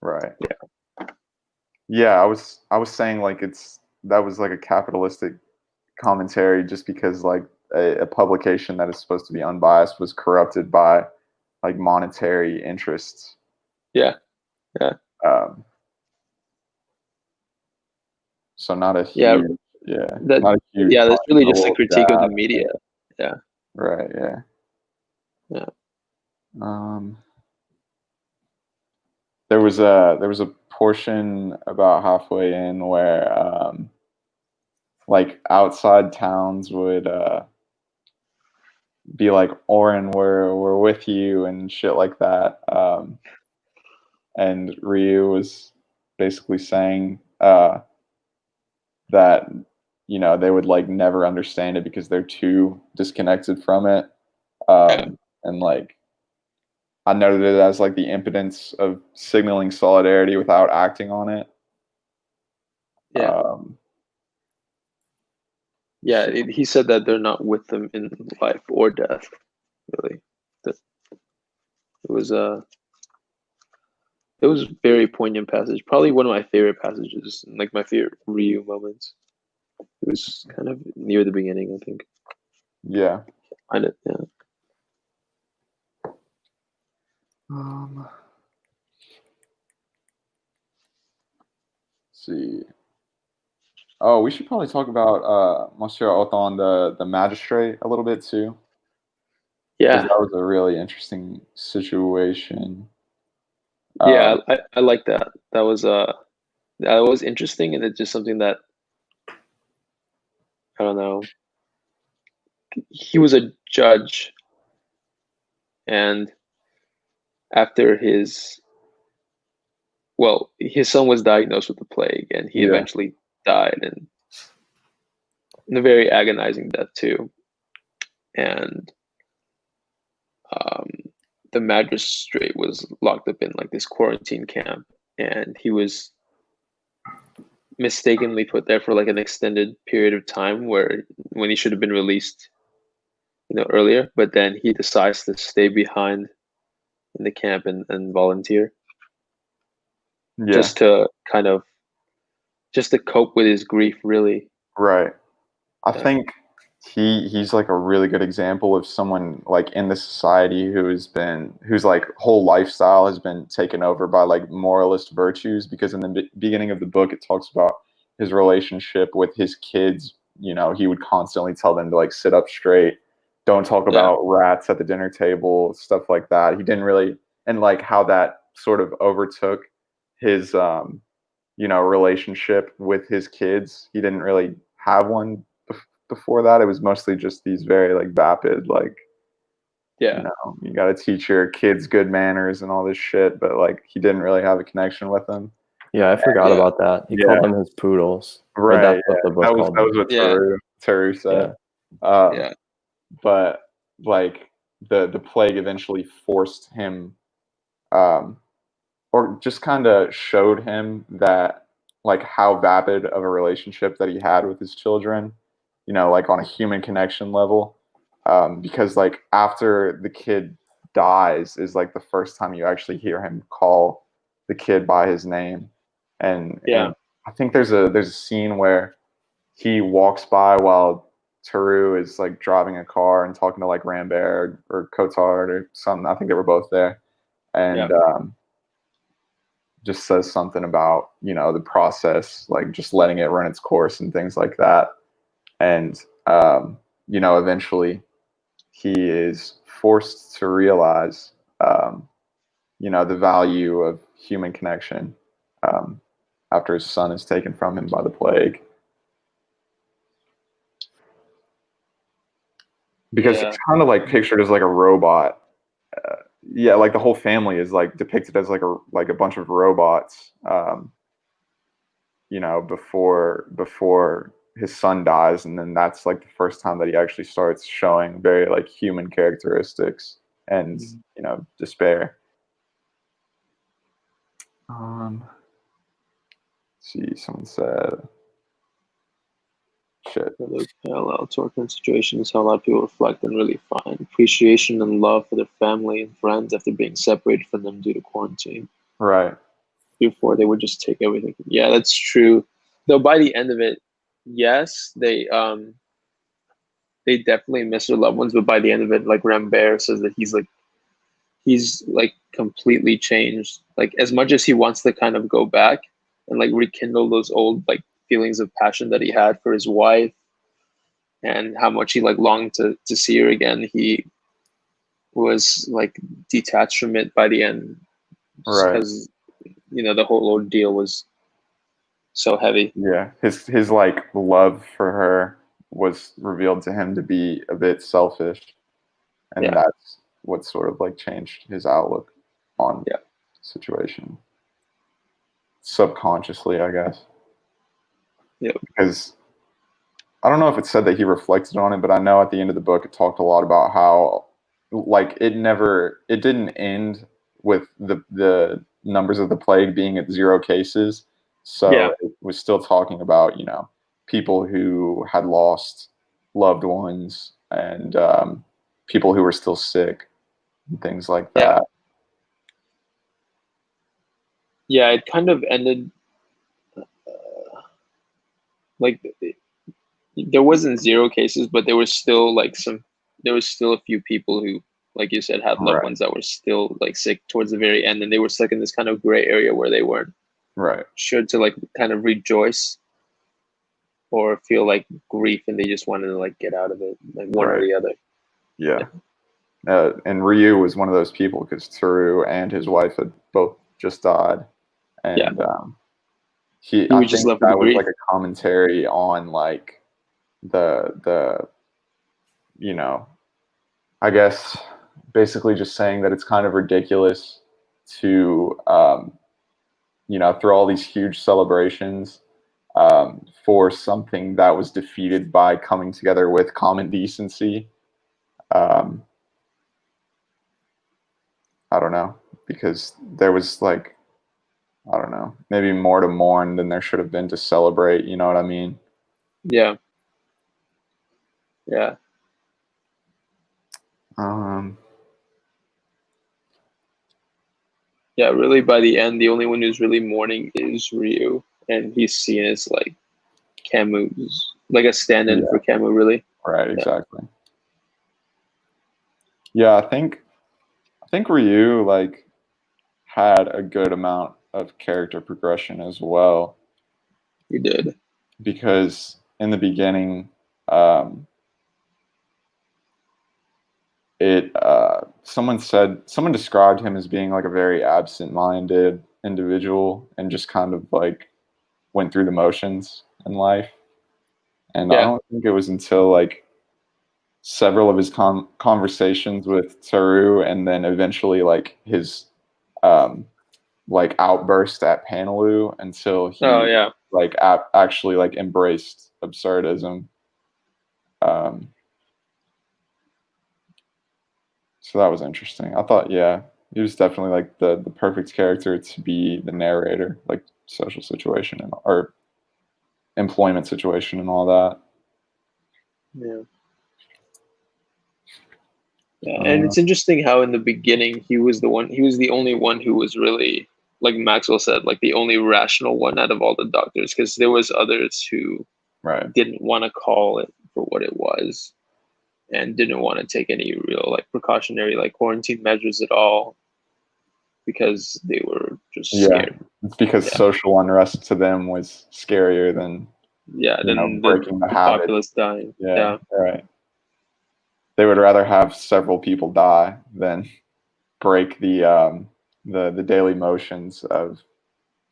right. Yeah. Yeah, I was saying like that was like a capitalistic commentary just because like a publication that is supposed to be unbiased was corrupted by like monetary interests. Yeah. Yeah. Um, so not a Yeah. huge, yeah, That not a huge, yeah, that's really a just a little critique of the jab. media. Yeah. Right, yeah. Yeah. Um, there was a portion about halfway in where like outside towns would be like, Oren, we're with you and shit like that. And Ryu was basically saying that they would like never understand it because they're too disconnected from it. Yeah. And like I noted it as like the impotence of signaling solidarity without acting on it. Yeah. Um, Yeah. so- He said that they're not with them in life or death. Really, that it was it was a very poignant passage. Probably one of my favorite passages, like my favorite Ryu moments. It was kind of near the beginning, I think. yeah. Find it. Yeah. Let's see. Oh, we should probably talk about Monsieur Othon, the magistrate, a little bit too, because Yeah. that was a really interesting situation. Yeah. Um, I like that. That was interesting, and it's just something that I don't know. He was a judge, and after his son was diagnosed with the plague, and he yeah, eventually died, and in a very agonizing death too. And um, the magistrate was locked up in like this quarantine camp, and he was mistakenly put there for like an extended period of time where when he should have been released, earlier. But then he decides to stay behind in the camp and volunteer yeah, just to kind of just to cope with his grief, really. right. I Yeah. think he's like a really good example of someone like in the society whose like whole lifestyle has been taken over by like moralist virtues, because in the beginning of the book it talks about his relationship with his kids. He would constantly tell them to like sit up straight, don't talk Yeah. about rats at the dinner table, stuff like that. He didn't really, and like how that sort of overtook his relationship with his kids. He didn't really have one before that. It was mostly just these very like vapid, like, Yeah. you got to teach your kids good manners and all this shit, but like he didn't really have a connection with them. Yeah, I forgot Yeah. about that. He Yeah. called them his poodles. Or Right, that's what yeah. the book That was called that them. was what Yeah. Teru said. Yeah. But like the plague eventually forced him, um or just kind of showed him that like how vapid of a relationship that he had with his children, like on a human connection level. Because like after the kid dies is like the first time you actually hear him call the kid by his name. And Yeah. I think there's a scene where he walks by while Teru is like driving a car and talking to like Rambert or Cotard or something. I think they were both there, and just says something about, you know, the process, like just letting it run its course and things like that. And you know, eventually he is forced to realize, you know, the value of human connection after his son is taken from him by the plague. Because it's kind of like pictured as like a robot. Yeah, like the whole family is like depicted as like a bunch of robots. You know, before his son dies, and then that's like the first time that he actually starts showing very like human characteristics and you know, despair. See, someone said, shit. The parallel to our current situation is how a lot of people reflect and really find appreciation and love for their family and friends after being separated from them due to quarantine. Right. Before they would just take everything. Yeah, that's true. Though by the end of it, yes, they definitely miss their loved ones, but by the end of it, like Rambert says that he's like completely changed. Like as much as he wants to kind of go back and like rekindle those old like feelings of passion that he had for his wife and how much he like longed to see her again, he was like detached from it by the end. Right. Because, you know, the whole ordeal was so heavy. Yeah. His like love for her was revealed to him to be a bit selfish. And that's what sort of like changed his outlook on the situation. Subconsciously, I guess. Yeah. Because I don't know if it said that he reflected on it, but I know at the end of the book it talked a lot about how like it didn't end with the numbers of the plague being at 0 cases. So it was still talking about, you know, people who had lost loved ones and people who were still sick and things like that. Yeah, it kind of ended like there wasn't 0 cases, but there was still like a few people who, like you said, had loved ones that were still like sick towards the very end, and they were stuck in this kind of gray area where they weren't sure to like kind of rejoice or feel like grief, and they just wanted to like get out of it, like one or the other. Yeah. And Ryu was one of those people because Toru and his wife had both just died, and I think that was like a commentary on like the you know, I guess basically just saying that it's kind of ridiculous to you know, throw all these huge celebrations for something that was defeated by coming together with common decency. I don't know, because there was like, I don't know, maybe more to mourn than there should have been to celebrate. You know what I mean? Yeah. Yeah. Yeah, really by the end, the only one who's really mourning is Ryu, and he's seen as like Camus, like a stand-in for Camus, really. Right, exactly. Yeah, I think Ryu like had a good amount of character progression as well. He did. Because in the beginning, someone described him as being like a very absent-minded individual and just kind of like went through the motions in life. And I don't think it was until like several of his conversations with Teru and then eventually like his like outburst at Panelu until he like actually like embraced absurdism. So that was interesting. I thought, he was definitely like the perfect character to be the narrator, like social situation or employment situation and all that. Yeah. Yeah, and it's interesting how in the beginning he was the only one who was really, like Maxwell said, like the only rational one out of all the doctors, because there was others who didn't want to call it for what it was, and didn't want to take any real like precautionary like quarantine measures at all because they were just scared. It's because social unrest to them was scarier than then breaking the habit. populace dying. Right. They would rather have several people die than break the daily motions of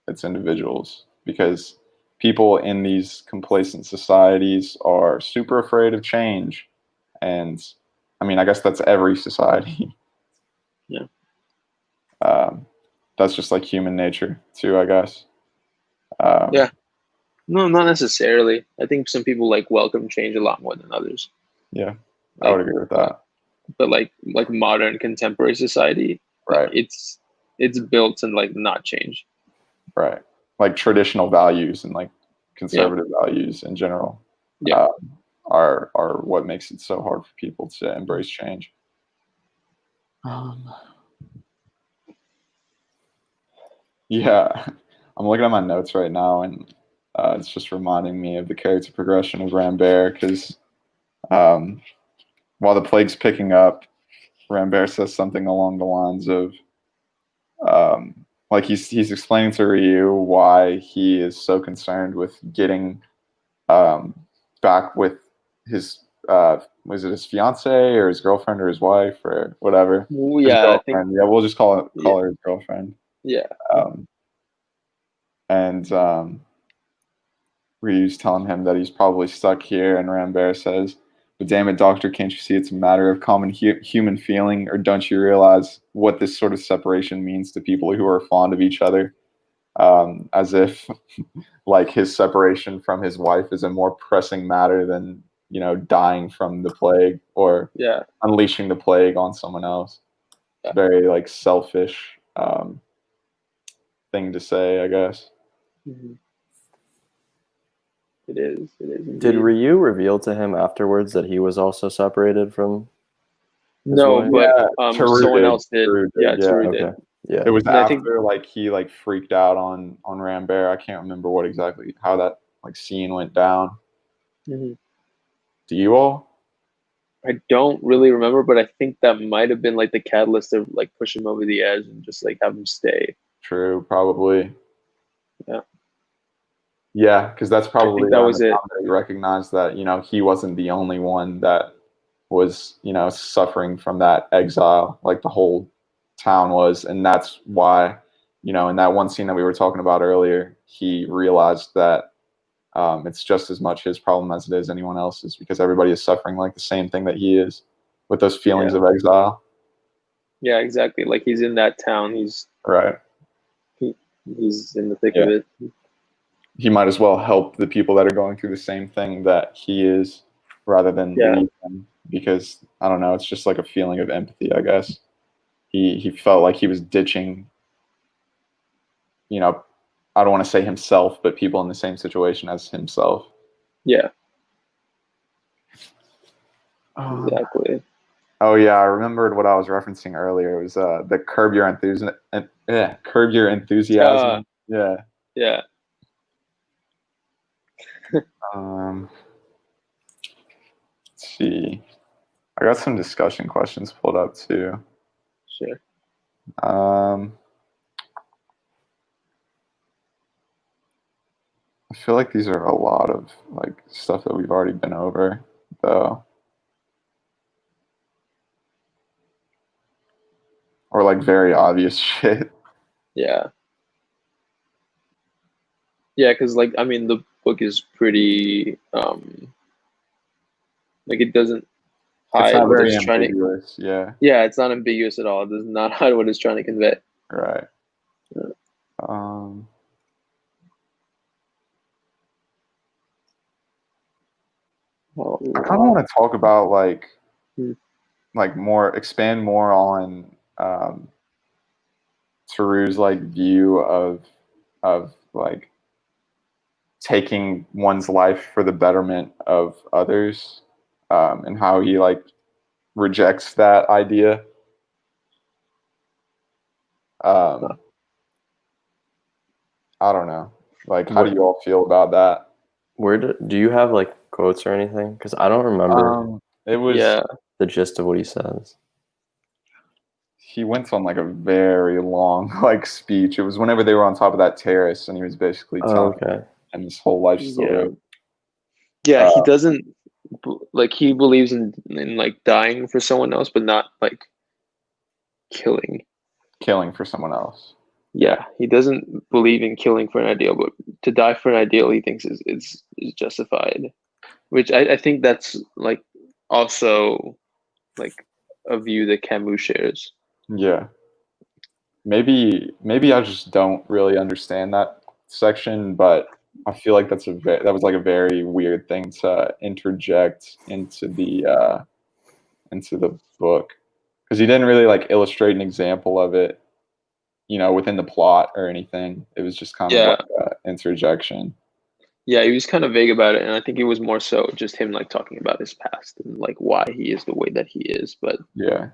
its individuals, because people in these complacent societies are super afraid of change. And I mean, I guess that's every society. Yeah. That's just like human nature too, I guess. No, not necessarily. I think some people like welcome change a lot more than others. Yeah, I would agree with that. But like modern contemporary society, right? It's built to like not change. Right, like traditional values and like conservative values in general. Are what makes it so hard for people to embrace change. Yeah, I'm looking at my notes right now, and it's just reminding me of the character progression of Rambert, because while the plague's picking up, Rambert says something along the lines of, like he's explaining to Ryu why he is so concerned with getting back with his was it his fiance or his girlfriend or his wife or whatever? I think. Yeah, we'll just call her his girlfriend. Yeah. And Ryu's telling him that he's probably stuck here, and Rambert says, "But damn it, doctor, can't you see it's a matter of common human feeling, or don't you realize what this sort of separation means to people who are fond of each other?" As if like his separation from his wife is a more pressing matter than dying from the plague or unleashing the plague on someone else. Very like selfish thing to say, I guess. Mm-hmm. It is. Did Ryu reveal to him afterwards that he was also separated from his wife? But someone else did. Teru did. Yeah. It was after like he like freaked out on Rambert. I can't remember what exactly how that like scene went down. Mm-hmm. Do you all? I don't really remember, but I think that might have been like the catalyst to like push him over the edge and just like have him stay. True, probably. Yeah. Yeah, because that's probably that was it. That he recognized that he wasn't the only one that was suffering from that exile, like the whole town was, and that's why in that one scene that we were talking about earlier, he realized that it's just as much his problem as it is anyone else's, because everybody is suffering like the same thing that he is with those feelings of exile. Yeah, exactly. Like he's in that town. He's right. He's in the thick of it. He might as well help the people that are going through the same thing that he is, rather than leave them, because I don't know, it's just like a feeling of empathy, I guess. He felt like he was ditching, I don't want to say himself, but people in the same situation as himself. Yeah. Exactly. Oh yeah, I remembered what I was referencing earlier. It was the Curb Your Enthusiasm. Curb Your Enthusiasm. Yeah. Let's see. I got some discussion questions pulled up too. Sure. I feel like these are a lot of like stuff that we've already been over, though. Or like very obvious shit. Yeah. Yeah, because like I mean the book is pretty like it doesn't hide it's not what very it's trying ambiguous. to. Yeah, it's not ambiguous at all. It does not hide what it's trying to convey. Right. Yeah. I kind of want to talk about like expand more on Teru's like view of like taking one's life for the betterment of others, and how he like rejects that idea. I don't know. Like, how do you all feel about that? Do you have like quotes or anything? Because I don't remember It was. Yeah. the gist of what he says. He went on like a very long like speech. It was whenever they were on top of that terrace, and he was basically Oh, telling okay. and his whole life story. Yeah, he doesn't like, he believes in like dying for someone else, but not like killing. Killing for someone else. Yeah, he doesn't believe in killing for an ideal, but to die for an ideal, he thinks is justified. Which I think that's like also like a view that Camus shares. Yeah. Maybe I just don't really understand that section, but I feel like that was like a very weird thing to interject into the book, because he didn't really like illustrate an example of it, within the plot or anything. It was just kind of Yeah. like an interjection. Yeah, he was kind of vague about it, and I think it was more so just him like talking about his past and like why he is the way that he is. But Yeah.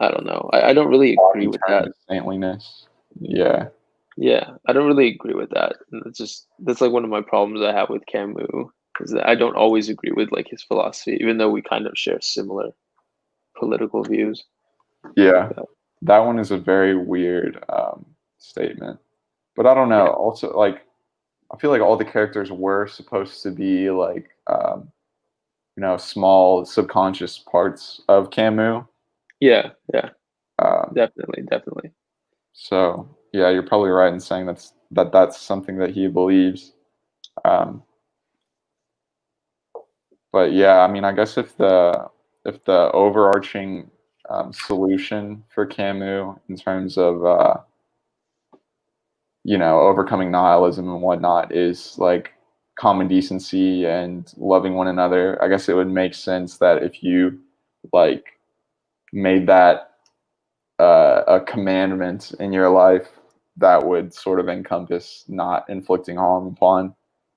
I don't know. I don't really agree with that. Saintliness. Yeah. Yeah, I don't really agree with that. And that's like one of my problems I have with Camus, is that I don't always agree with like his philosophy, even though we kind of share similar political views. Yeah. That one is a very weird statement. But I don't know. Yeah. Also, like, I feel like all the characters were supposed to be like, small subconscious parts of Camus. Yeah, Um, definitely. so yeah, you're probably right in saying that's something that he believes. Um, but yeah, I mean, I guess if the overarching solution for Camus in terms of overcoming nihilism and whatnot is like common decency and loving one another, I guess it would make sense that if you like made that a commandment in your life, that would sort of encompass not inflicting harm upon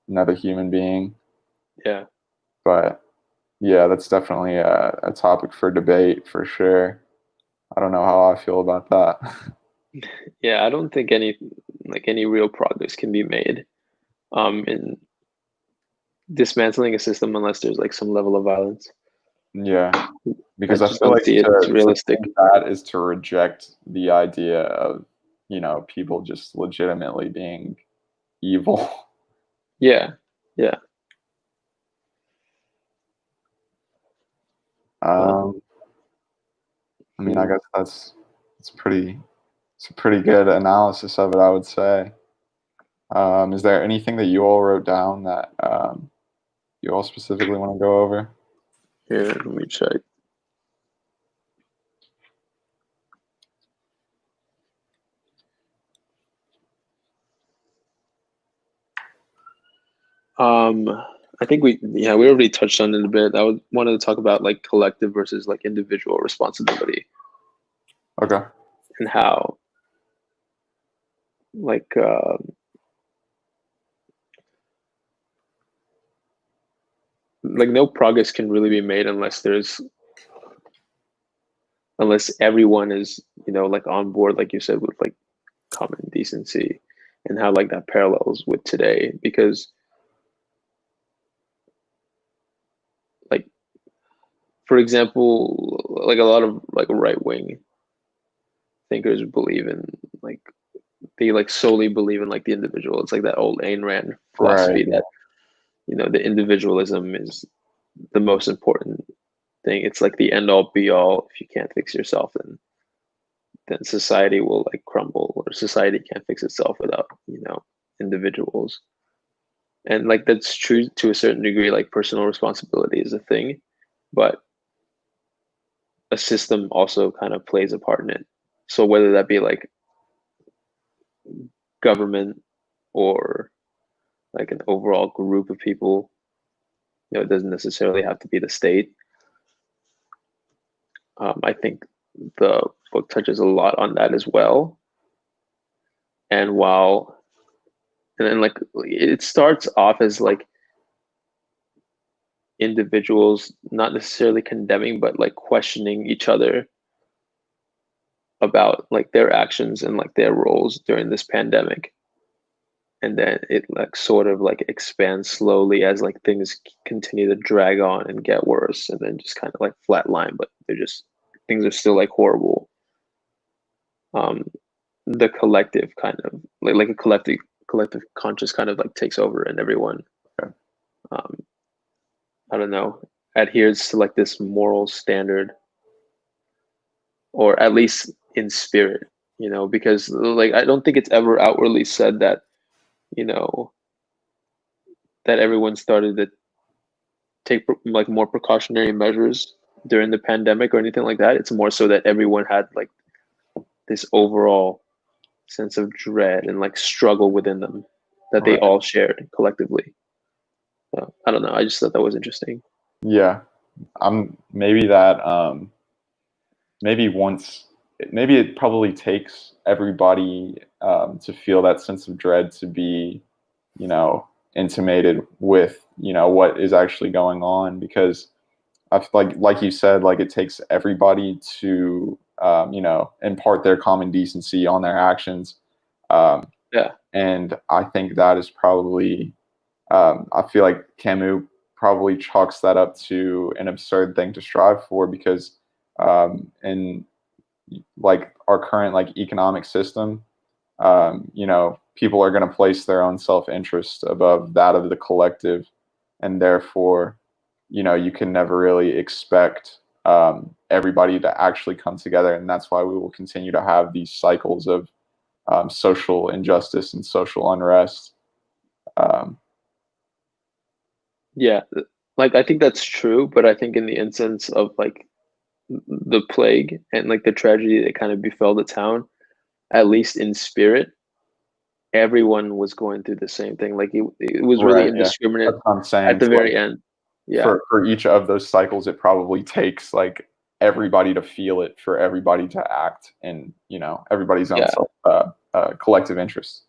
another human being. Yeah. But yeah, that's definitely a topic for debate for sure. I don't know how I feel about that. Yeah, I don't think any real progress can be made in dismantling a system unless there's like some level of violence. Yeah, because I I just feel don't like see it as realistic. think that is to reject the idea of people just legitimately being evil. Yeah. I mean, I guess it's a pretty good analysis of it, I would say. Is there anything that you all wrote down that you all specifically want to go over? Here, let me check. I think we already touched on it a bit. Wanted to talk about like collective versus like individual responsibility, Okay. and how like no progress can really be made unless everyone is like on board, like you said, with like common decency, and how like that parallels with today, because like, for example, like a lot of like right wing thinkers believe in like, they like solely believe in like the individual. It's like that old Ayn Rand philosophy Right. that the individualism is the most important thing. It's like the end all be all. If you can't fix yourself, then society will like crumble, or society can't fix itself without individuals. And like that's true to a certain degree. Like personal responsibility is a thing, but a system also kind of plays a part in it. So whether that be like government or like an overall group of people, it doesn't necessarily have to be the state. I think the book touches a lot on that as well. And then like it starts off as like individuals not necessarily condemning, but like questioning each other about like their actions and like their roles during this pandemic. and then it like sort of like expands slowly as like things continue to drag on and get worse, and then just kind of like flatline, but they're just things are still like horrible. The collective kind of like a collective conscious kind of like takes over, and everyone um I don't know, adheres to like this moral standard, or at least in spirit, because like I don't think it's ever outwardly said that, you know, that everyone started to take like more precautionary measures during the pandemic or anything like that. It's more so that everyone had like this overall sense of dread and like struggle within them that they all shared collectively. So, I don't know. I just thought that was interesting. Yeah, maybe that maybe it probably takes everybody to feel that sense of dread to be, intimated with, what is actually going on, because I feel like you said, like it takes everybody to, impart their common decency on their actions. Yeah. And I think that is probably, I feel like Camus probably chalks that up to an absurd thing to strive for, because in like our current like economic system, people are going to place their own self-interest above that of the collective, and therefore, you can never really expect everybody to actually come together, and that's why we will continue to have these cycles of social injustice and social unrest. Yeah, like I think that's true, but I think in the instance of like the plague and like the tragedy that kind of befell the town, at least in spirit, everyone was going through the same thing. Like it was really Right, yeah. indiscriminate That's what I'm saying. at the It's very like, end. Yeah. for each of those cycles, it probably takes like everybody to feel it for everybody to act in, everybody's own collective interest.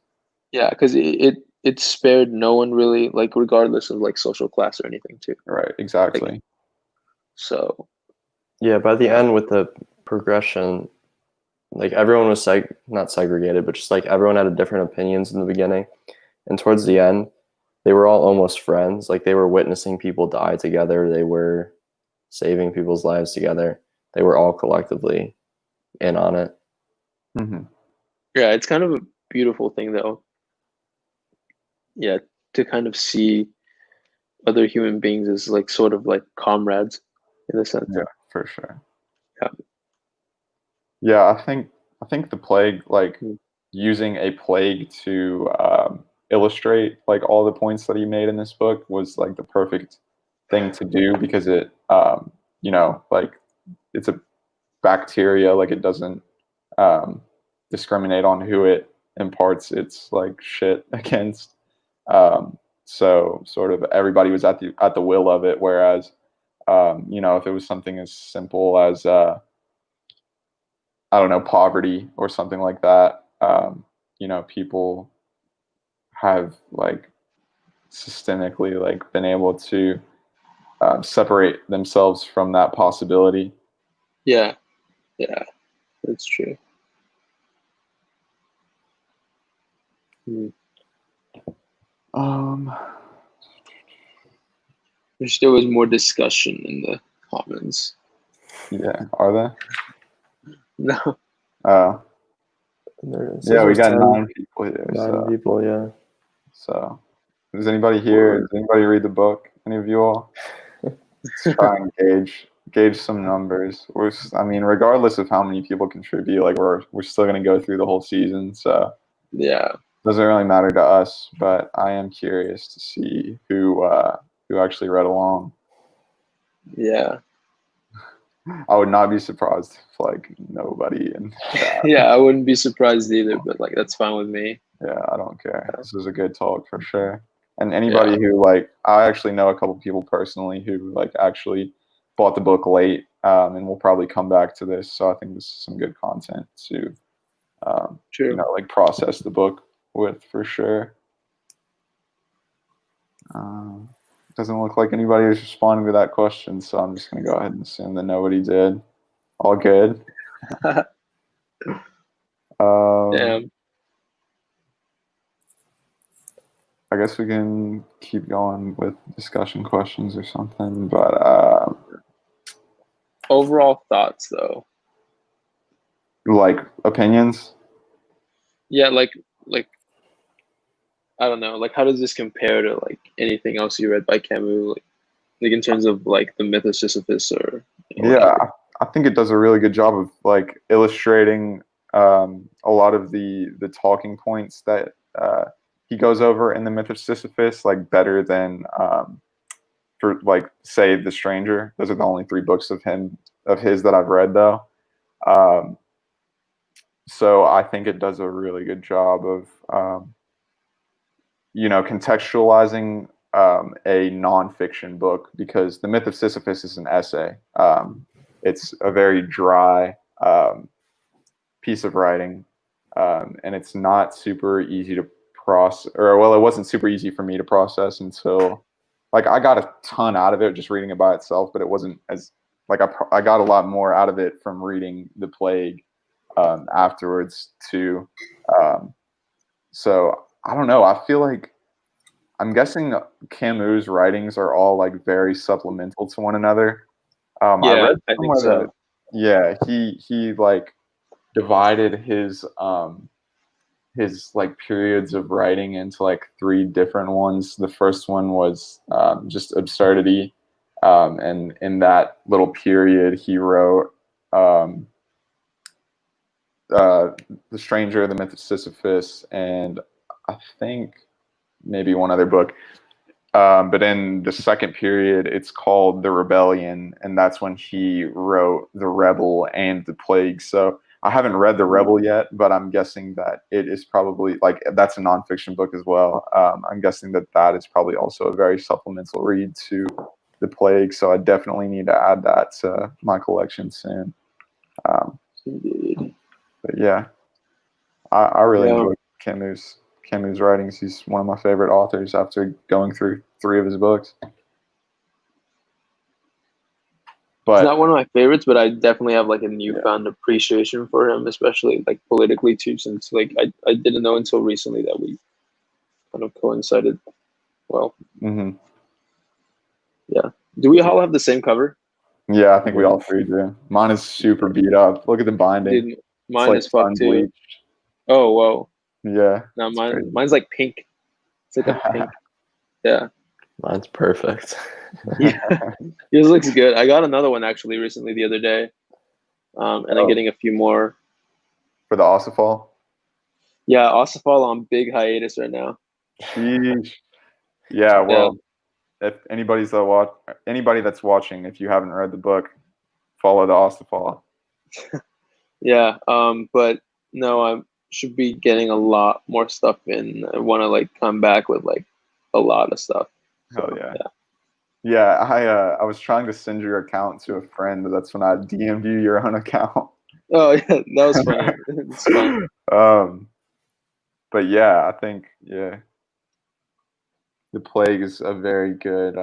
Yeah, because it spared no one really, like regardless of like social class or anything too. Right, exactly. Like, so yeah, by the end with the progression, like everyone was not segregated, but just like everyone had different opinions in the beginning, and towards the end, they were all almost friends. Like they were witnessing people die together. They were saving people's lives together. They were all collectively in on it. Mm-hmm. yeah, it's kind of a beautiful thing though. Yeah, to kind of see other human beings as like sort of like comrades in a sense. Yeah, for sure. Yeah. Yeah, I think the plague, like Mm. using a plague to illustrate like all the points that he made in this book was like the perfect thing to do, because it, like it's a bacteria, like it doesn't discriminate on who it imparts its like shit against. So sort of everybody was at the will of it, whereas if it was something as simple as I don't know, poverty or something like that, people have like systemically like been able to separate themselves from that possibility. Yeah, that's true. Mm. Wish there was more discussion in the comments. Yeah, are there? No. Yeah, we got 9 people here. 9 people, yeah. So, does anybody here? Does anybody read the book? Any of you all? Let's try and gauge some numbers. Regardless of how many people contribute, like we're still gonna go through the whole season. So yeah, doesn't really matter to us. But I am curious to see who actually read along. Yeah. I would not be surprised if like nobody and yeah, I wouldn't be surprised either, but like that's fine with me. Yeah, I don't care. This was a good talk for sure. And anybody who like, I actually know a couple people personally who like actually bought the book late, and we'll probably come back to this. So I think this is some good content to, like process the book with for sure. Doesn't look like anybody is responding to that question, so I'm just gonna go ahead and assume that nobody did. All good. Damn. I guess we can keep going with discussion questions or something, but Overall thoughts, though. like opinions. Yeah, like I don't know. Like, how does this compare to like anything else you read by Camus? Like in terms of like the myth of Sisyphus or Yeah, whatever. I think it does a really good job of like illustrating a lot of the talking points that he goes over in the myth of Sisyphus, like better than for like say The Stranger. Those are the only three books of his that I've read though. Um, so I think it does a really good job of contextualizing a nonfiction book, because The Myth of Sisyphus is an essay. It's a very dry piece of writing, and it's not super easy to process. Or well, it wasn't super easy for me to process until like I got a ton out of it just reading it by itself, but it wasn't as like I got a lot more out of it from reading The Plague afterwards too. So I don't know. I feel like I'm guessing Camus' writings are all like very supplemental to one another. I Yeah, read I think somewhere that so. yeah, he like divided his like periods of writing into like three different ones. The first one was just absurdity, and in that little period he wrote um, The Stranger, The Myth of Sisyphus, and I think maybe one other book. But in the second period, it's called The Rebellion, and that's when he wrote The Rebel and The Plague. So I haven't read The Rebel yet, but I'm guessing that it is probably like that's a nonfiction book as well. I'm guessing that that is probably also a very supplemental read to The Plague. So I definitely need to add that to my collection soon. Indeed. But yeah, I really Yeah. enjoy Camus' writings. He's one of my favorite authors after going through three of his books. He's But not one of my favorites, but I definitely have like a yeah, newfound appreciation for him, especially like politically too, since like I didn't know until recently that we kind of coincided. Well, hmm yeah. Do we all have the same cover? yeah, I think we all three do. Mine is super beat up. Look at the binding; Dude, it's mine like is fucked too. unbleached. Oh, whoa. Yeah, No, it's crazy. mine's like pink. It's like a pink. Yeah. Mine's perfect. Yeah. Yours looks good. I got another one actually recently the other day. And I'm Oh, getting a few more. for the Ossifal. Yeah, Ossifal on big hiatus right now. Sheesh. Yeah, Yeah. well, if anybody that's watching, if you haven't read the book, follow the Ossifal. Yeah. But no, I should be getting a lot more stuff in. I want to like come back with like a lot of stuff. Hell So yeah. yeah. Yeah, I was trying to send your account to a friend, but that's when I DM'd you your own account. Oh yeah, that was funny. It's fun. um, but yeah, I think yeah, The Plague is a very good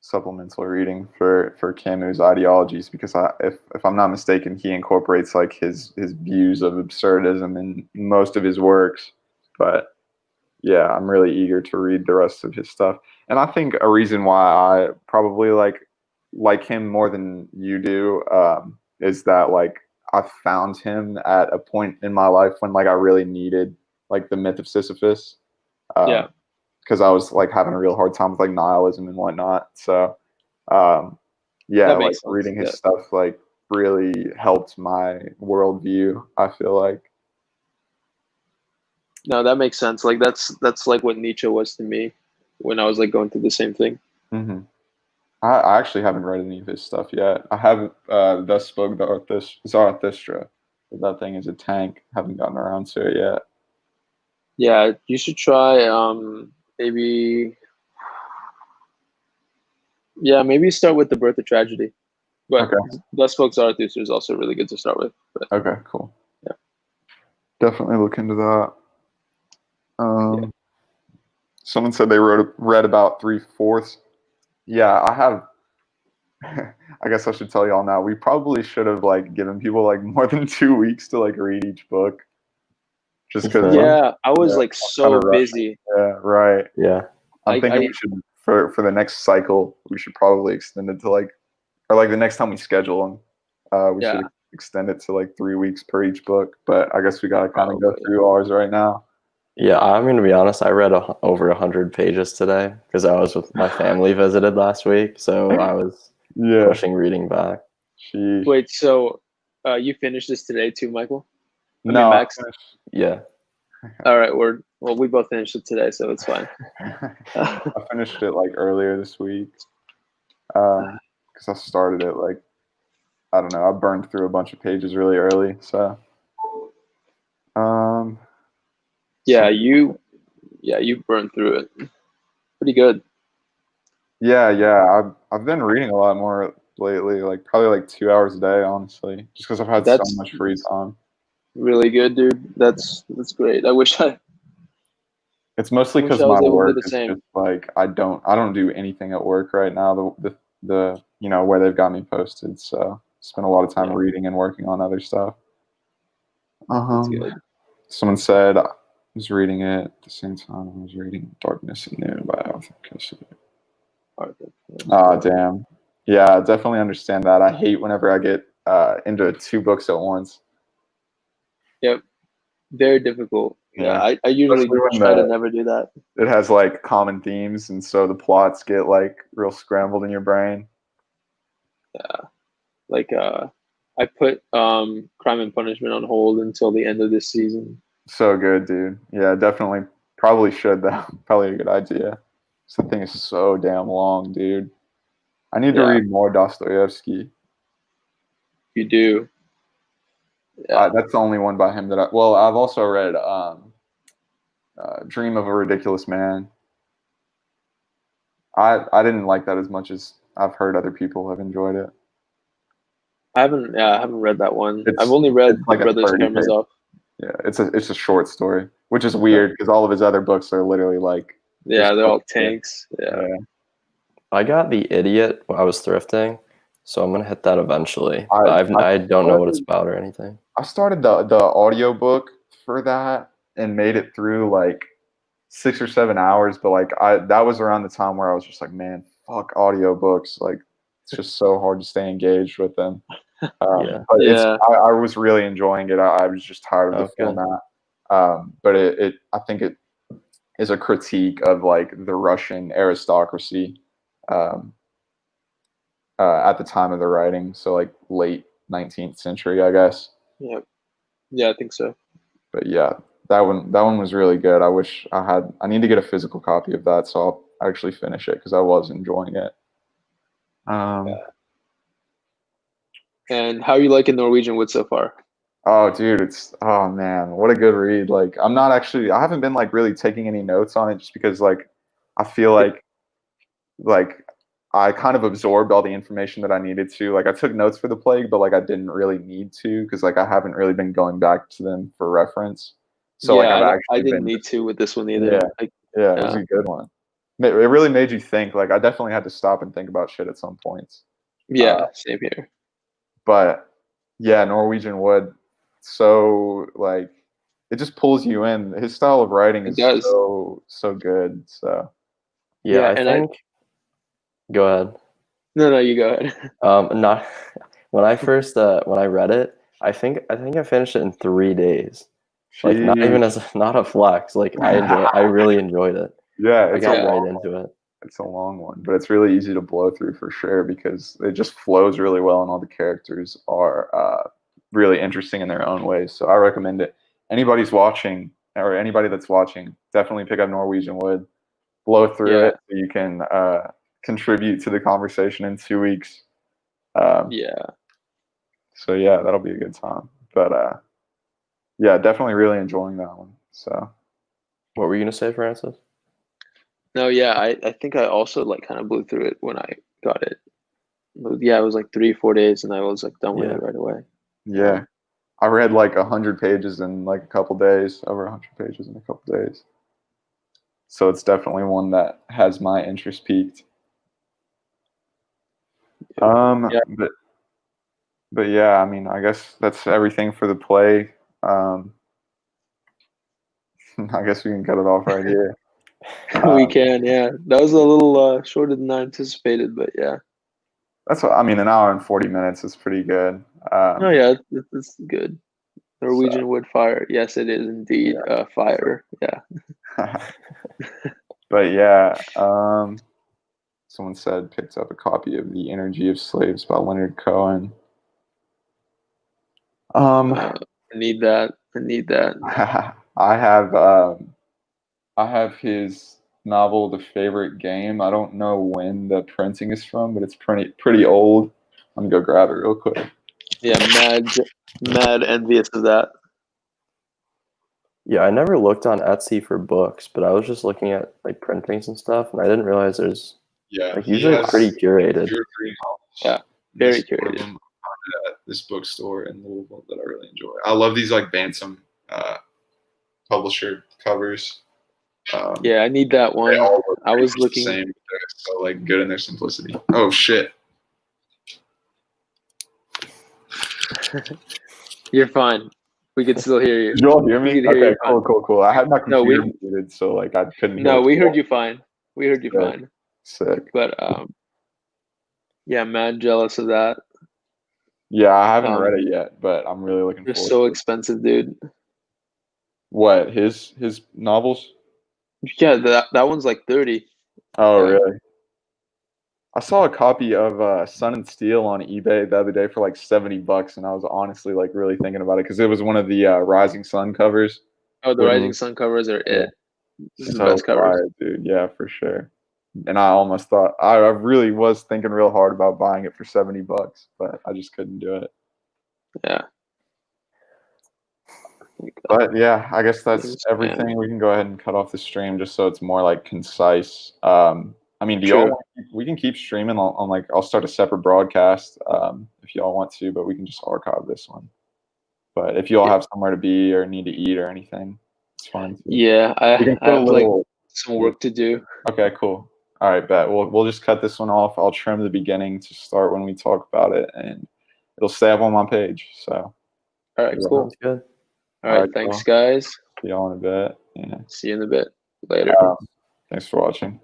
supplemental reading for Camus' ideologies, because if I'm not mistaken, he incorporates like his views of absurdism in most of his works. But yeah, I'm really eager to read the rest of his stuff. And I think a reason why I probably like him more than you do is that like I found him at a point in my life when like I really needed like the myth of Sisyphus, Yeah, because I was like having a real hard time with like nihilism and whatnot. So um, yeah, that like makes sense. reading his Yeah. stuff like really helped my worldview, I feel like. No, that makes sense. Like that's like what Nietzsche was to me when I was like going through the same thing. hmm I actually haven't read any of his stuff yet. I haven't thus spoke Zarathustra. That thing is a tank. Haven't gotten around to it yet. Yeah, you should try maybe yeah, maybe start with The Birth of Tragedy. But Okay. Thus Spoke Zarathustra is also really good to start with. But Okay. Cool. yeah, Definitely look into that. yeah. Um, Someone said they read about 3/4. Yeah, I have. I guess I should tell y'all now. We probably should have like given people like more than 2 weeks to like read each book. just because. Yeah, I was like kinda so rushing. busy. Yeah, right. Yeah. I'm thinking we should for the next cycle we should probably extend it to like, or like the next time we schedule them, we should extend it to like 3 weeks per each book. But I guess we gotta kind of go through ours right now. Yeah, I'm gonna be honest. I read over 100 pages today because I was with my family visited last week, so I was pushing reading back. Sheesh. Wait, so you finished this today too, Michael? I mean, No, Max. Yeah. All right, we both finished it today, so it's fine. I finished it like earlier this week because I started it like, I don't know, I burned through a bunch of pages really early. So you burned through it pretty good. Yeah, I've been reading a lot more lately, like probably like 2 hours a day, honestly, just because I've had so much free time. Really good, dude. That's great. I wish I. It's mostly because my work is just like I don't do anything at work right now. The where they've got me posted, so spend a lot of time reading and working on other stuff. That's good. Someone said I was reading it at the same time I was reading Darkness and Noon by Arthur Camus. Damn. Yeah, I definitely understand that. I hate whenever I get into 2 books at once. Yep. Very difficult. Yeah, I usually try to never do that. It has like common themes, and so the plots get like real scrambled in your brain. Yeah. Like I put Crime and Punishment on hold until the end of this season. So good, dude. Yeah, definitely. Probably should though. Probably a good idea. This thing is so damn long, dude. I need to read more Dostoevsky. You do. Yeah. That's the only one by him that I've also read Dream of a Ridiculous Man. I didn't like that as much as I've heard other people have enjoyed it. I haven't read that one. I've only read like Brothers Karamazov. Yeah, it's a short story, which is weird because all of his other books are literally like they're all tanks. Yeah. I got The Idiot when I was thrifting, so I'm gonna hit that eventually. I don't know what it's about or anything. I started the audiobook for that and made it through like 6 or 7 hours, but like that was around the time where I was just like, man, fuck audiobooks. Like it's just so hard to stay engaged with them. But I was really enjoying it. I was just tired of the format. But I think it is a critique of like the Russian aristocracy at the time of the writing. So like late 19th century, I guess. Yeah, I think so. But yeah, that one was really good. I need to get a physical copy of that, so I'll actually finish it because I was enjoying it. And how are you liking Norwegian Wood so far? Oh, dude, oh man, what a good read. Like I haven't been like really taking any notes on it just because like I feel like I kind of absorbed all the information that I needed to. Like I took notes for the Plague, but like I didn't really need to because like I haven't really been going back to them for reference. So like I didn't need to with this one either. It was a good one. It really made you think. Like I definitely had to stop and think about shit at some points. Yeah, same here. But yeah, Norwegian Wood, so like it just pulls you in. His style of writing is so good. So I think. Go ahead. No, you go ahead. Not when I first when I read it, I think I finished it in 3 days. Like not a flex. Like I really enjoyed it. Yeah, I got right into it. It's a long one, but it's really easy to blow through for sure because it just flows really well and all the characters are really interesting in their own ways. So I recommend it. Anybody that's watching, definitely pick up Norwegian Wood, blow through it so you can contribute to the conversation in 2 weeks. So yeah, that'll be a good time. But yeah, definitely really enjoying that one. So what were you gonna say, Francis? No, yeah, I think I also like kind of blew through it when I got it. Yeah, it was like 3-4 days, and I was like done with it right away. Yeah, I read like 100 pages in like a couple days, over 100 pages in a couple days. So it's definitely one that has my interest peaked. But yeah, I mean, I guess that's everything for the play. I guess we can cut it off right here. We can, yeah. That was a little shorter than I anticipated, but yeah. That's what I mean. An hour and 40 minutes is pretty good. Oh yeah, it's good. Norwegian wood fire. Yes, it is indeed fire. Yeah. But yeah, someone said picked up a copy of The Energy of Slaves by Leonard Cohen. I need that. I have his novel The Favorite Game. I don't know when the printing is from, but it's pretty old. I'm gonna go grab it real quick. Yeah, mad envious of that. Yeah, I never looked on Etsy for books, but I was just looking at like printings and stuff, and I didn't realize there's like usually it's pretty curated. 2 or 3 novels. Yeah, very curated. At this bookstore in Louisville that I really enjoy. I love these like Bantam publisher covers. Yeah, I need that one. I was looking. The same, but they're so like good in their simplicity. Oh shit! You're fine. We could still hear you. Did you all hear me? Okay, cool. I had my No, computer muted, so like I couldn't hear. No, we heard you fine. We heard you fine. Sick. But yeah, mad jealous of that. Yeah, I haven't read it yet, but I'm really looking forward. They're so expensive, dude. What, his novels? Yeah, that one's like 30. Oh, really? I saw a copy of Sun and Steel on eBay the other day for like $70, and I was honestly like really thinking about it because it was one of the Rising Sun covers. Oh, the Rising Sun covers are it. This is the best covers. Fire, dude. Yeah, for sure. And I almost thought I really was thinking real hard about buying it for $70, but I just couldn't do it. Yeah. But yeah, I guess that's everything. Man. We can go ahead and cut off the stream just so it's more like concise. I mean, we can keep streaming on like I'll start a separate broadcast if y'all want to, but we can just archive this one. But if you all have somewhere to be or need to eat or anything, it's fine too. Yeah, I have like some work to do. Okay, cool. All right, bet. We'll just cut this one off. I'll trim the beginning to start when we talk about it, and it'll stay up on my page. So. All right, cool. Sounds good. All right, thanks, guys. See y'all in a bit. Yeah. See you in a bit. Later. Thanks for watching.